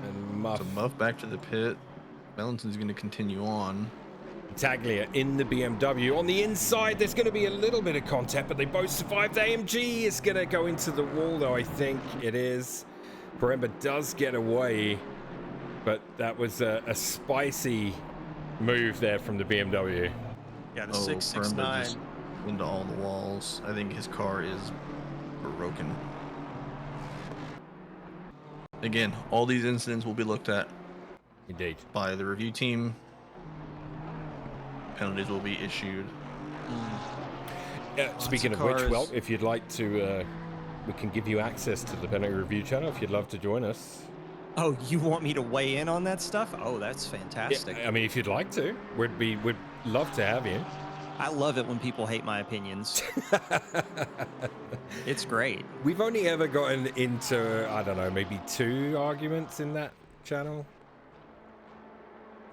And Muff. So Muff back to the pit. Melanson's going to continue on. Taglia in the BMW. On the inside, there's going to be a little bit of contact, but they both survived. AMG is going to go into the wall, though, I think it is. Panorama does get away, but that was a spicy move there from the BMW. Yeah, the Panorama 669. just into all the walls. I think his car is broken. Again, all these incidents will be looked at Indeed. by the review team. Penalties will be issued. Speaking of which, well, if you'd like to, we can give you access to the penalty review channel if you'd love to join us. Oh, you want me to weigh in on that stuff? Oh, that's fantastic. Yeah, I mean, if you'd like to, we'd love to have you. I love it when people hate my opinions. It's great. We've only ever gotten into, I don't know, maybe 2 arguments in that channel.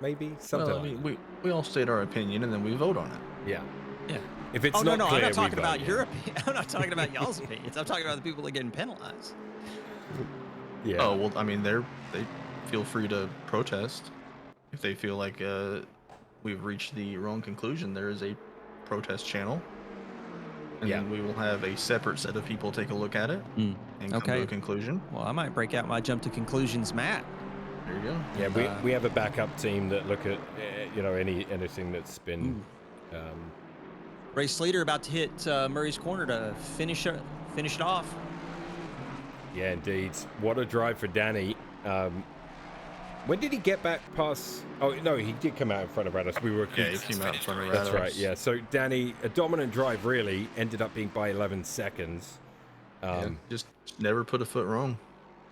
Maybe something. Well, I mean, we all state our opinion and then we vote on it. Yeah. Yeah. If it's Oh, not no, clear, I'm not we talking vote, about yeah. your opinion. I'm not talking about y'all's opinions. I'm talking about the people that are getting penalized. Yeah. Oh, well, I mean, they feel free to protest if they feel like we've reached the wrong conclusion. There is a protest channel, and then we will have a separate set of people take a look at it and come to a conclusion. Well, I might break out my jump to conclusions mat. There you go. Yeah, we have a backup team that look at anything that's been. Race leader about to hit Murray's Corner to finish it off. Yeah, indeed. What a drive for Danny. When did he get back past? Oh no, he did come out in front of Rados. We were. Yeah, he came out in front of Rados. That's right. Yeah. So Danny, a dominant drive, really ended up being by 11 seconds. Just never put a foot wrong.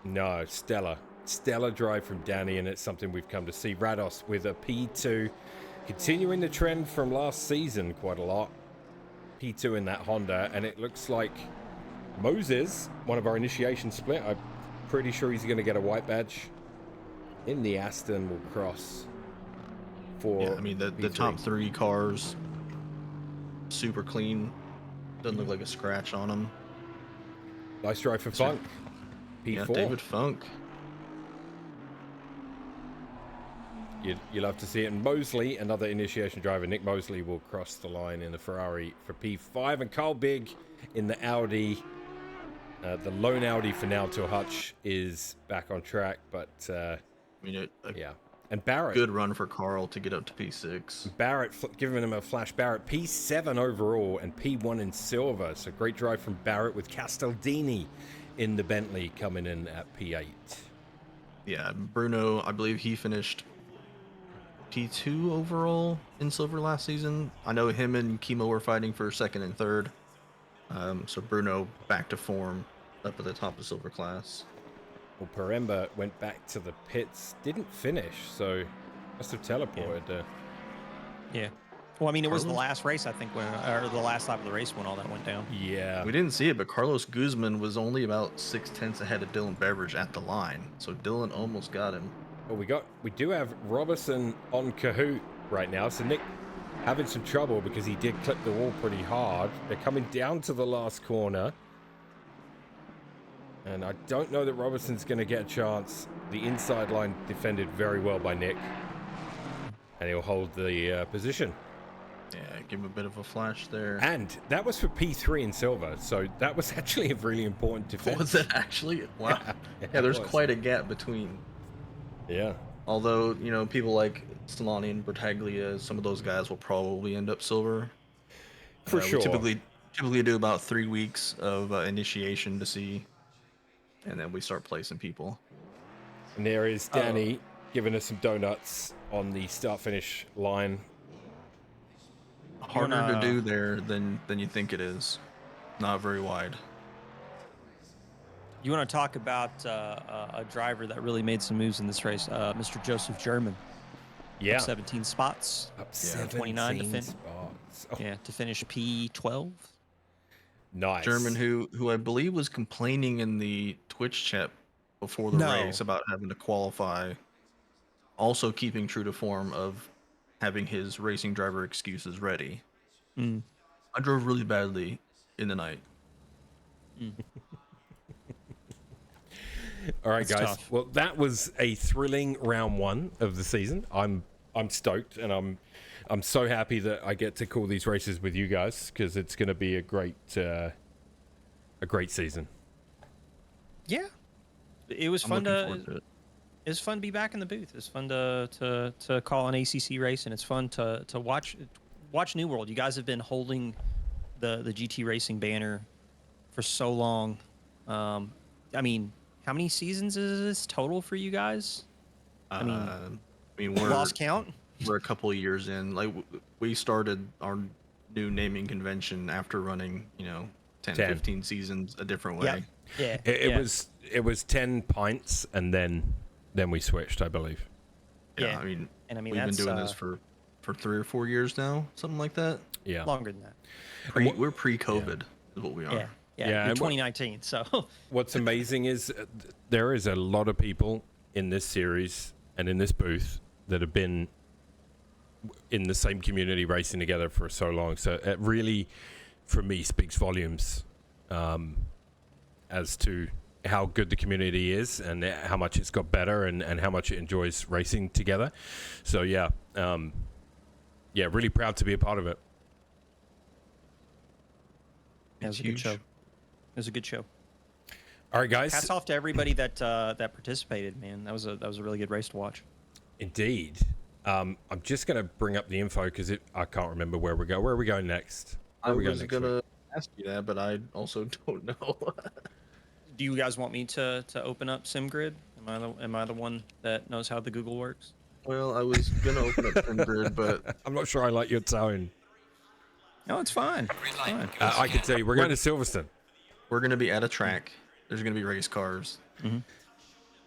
No, stellar drive from Danny, and it's something we've come to see. Rados with a P2, continuing the trend from last season quite a lot. P2 in that Honda, and it looks like Moses, one of our initiation split, I'm pretty sure he's going to get a white badge. In the Aston will cross for. Yeah, I mean the top 3 cars, super clean. Doesn't look like a scratch on them. Nice drive for Funk. P4. Yeah, David Funk. You'll have to see it. And Mosley, another initiation driver, Nick Mosley, will cross the line in the Ferrari for P5. And Carl Bigg in the Audi. The lone Audi for now till Hutch is back on track, but yeah. And Barrett, good run for Carl to get up to P6. Barrett giving him a flash. Barrett P7 overall and P1 in silver. So great drive from Barrett with Castaldini in the Bentley coming in at P8. Yeah, Bruno, I believe he finished P2 overall in silver last season. I know him and Kimo were fighting for 2nd and 3rd. So Bruno back to form up at the top of silver class. Well, Panorama went back to the pits, didn't finish, so must have teleported. Yeah. Well, I mean, it was the last race, I think, or the last lap of the race when all that went down. Yeah. We didn't see it, but Carlos Guzman was only about 6/10 ahead of Dylan Beveridge at the line, so Dylan almost got him. Well, we do have Robertson on Kahoot right now, so Nick having some trouble because he did clip the wall pretty hard. They're coming down to the last corner. And I don't know that Robertson's going to get a chance. The inside line defended very well by Nick. And he'll hold the position. Yeah, give him a bit of a flash there. And that was for P3 in silver. So that was actually a really important defense. Was it actually? Wow. Yeah, there's quite a gap between. Yeah. Although, people like Solani and Bertaglia, some of those guys will probably end up silver. For sure. We typically do about 3 weeks of initiation to see. And then we start placing people. And there is Danny giving us some donuts on the start-finish line. Harder to do there than you think it is. Not very wide. You want to talk about a driver that really made some moves in this race, Mr. Joseph German. Yeah. Up 17 spots. Up Yeah. 17 29 to fin- spots. Oh, Yeah, to finish P12. nice. German who I believe was complaining in the Twitch chat before the No. race about having to qualify, also keeping true to form of having his racing driver excuses ready. Mm. I drove really badly in the night. All right, It's guys. tough. Well, that was a thrilling round one of the season. I'm stoked, and I'm so happy that I get to call these races with you guys, because it's going to be a great season. Yeah, it was I'm fun looking forward to it. It was fun to be back in the booth. It's fun to call an ACC race, and it's fun to watch New World. You guys have been holding the GT Racing banner for so long. I mean, how many seasons is this total for you guys? I mean, we're lost count. we're a couple of years in. Like we started our new naming convention after running, 10, 15 seasons a different way. Yeah. It was 10 pints, and then we switched, I believe. Yeah, Yeah. And we've been doing this for 3 or 4 years now, something like that. Yeah. Longer than that. We're pre-COVID, is what we are. Yeah. Yeah, You're and 2019. So What's amazing is there is a lot of people in this series and in this booth that have been in the same community racing together for so long. So it really, for me, speaks volumes as to how good the community is and how much it's got better and how much it enjoys racing together. So yeah, really proud to be a part of it. it was a good show. It was a good show. All right, guys. Hats off to everybody that participated, man. That was a really good race to watch. Indeed. I'm just going to bring up the info because I can't remember where we go. Where are we going next? I was going to ask you that, but I also don't know. Do you guys want me to open up SimGrid? Am I the one that knows how the Google works? Well, I was going to open up SimGrid, but I'm not sure I like your tone. No, it's fine. It's fine. I can tell you, we're going to Silverstone. we're going to be at a track. There's going to be race cars. Mm-hmm.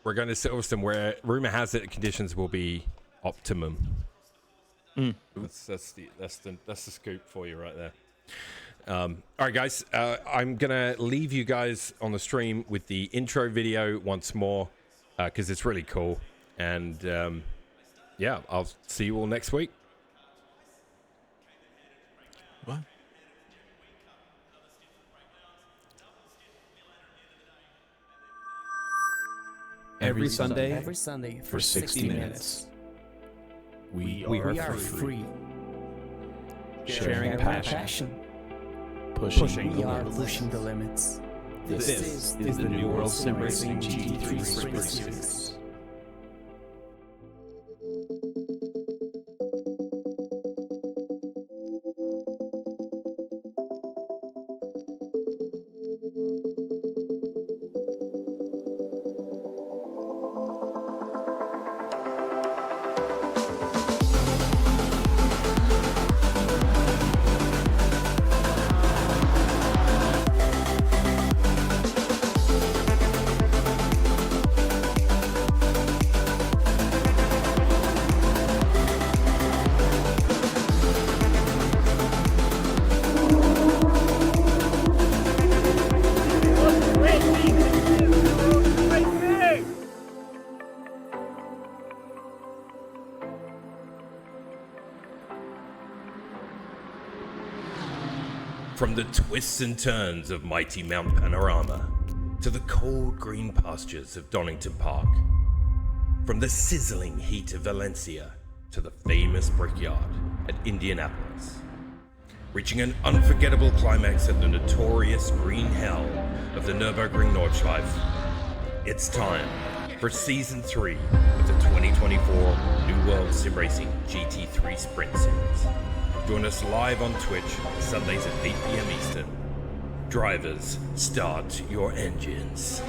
We're going to Silverstone, where rumor has it conditions will be optimum. That's the scoop for you right there. All right, guys. I'm gonna leave you guys on the stream with the intro video once more because it's really cool. And I'll see you all next week. What? Every Sunday for 60 minutes. We are free. Sharing passion. Pushing the limits. This is the New World Sim Racing GT3 Sprint Series. From the twists and turns of mighty Mount Panorama to the cold green pastures of Donington Park, from the sizzling heat of Valencia to the famous Brickyard at Indianapolis, reaching an unforgettable climax at the notorious green hell of the Nürburgring Nordschleife, it's time for Season 3 of the 2024 New World Sim Racing GT3 Sprint Series. Join us live on Twitch Sundays at 8 p.m. Eastern. Drivers, start your engines.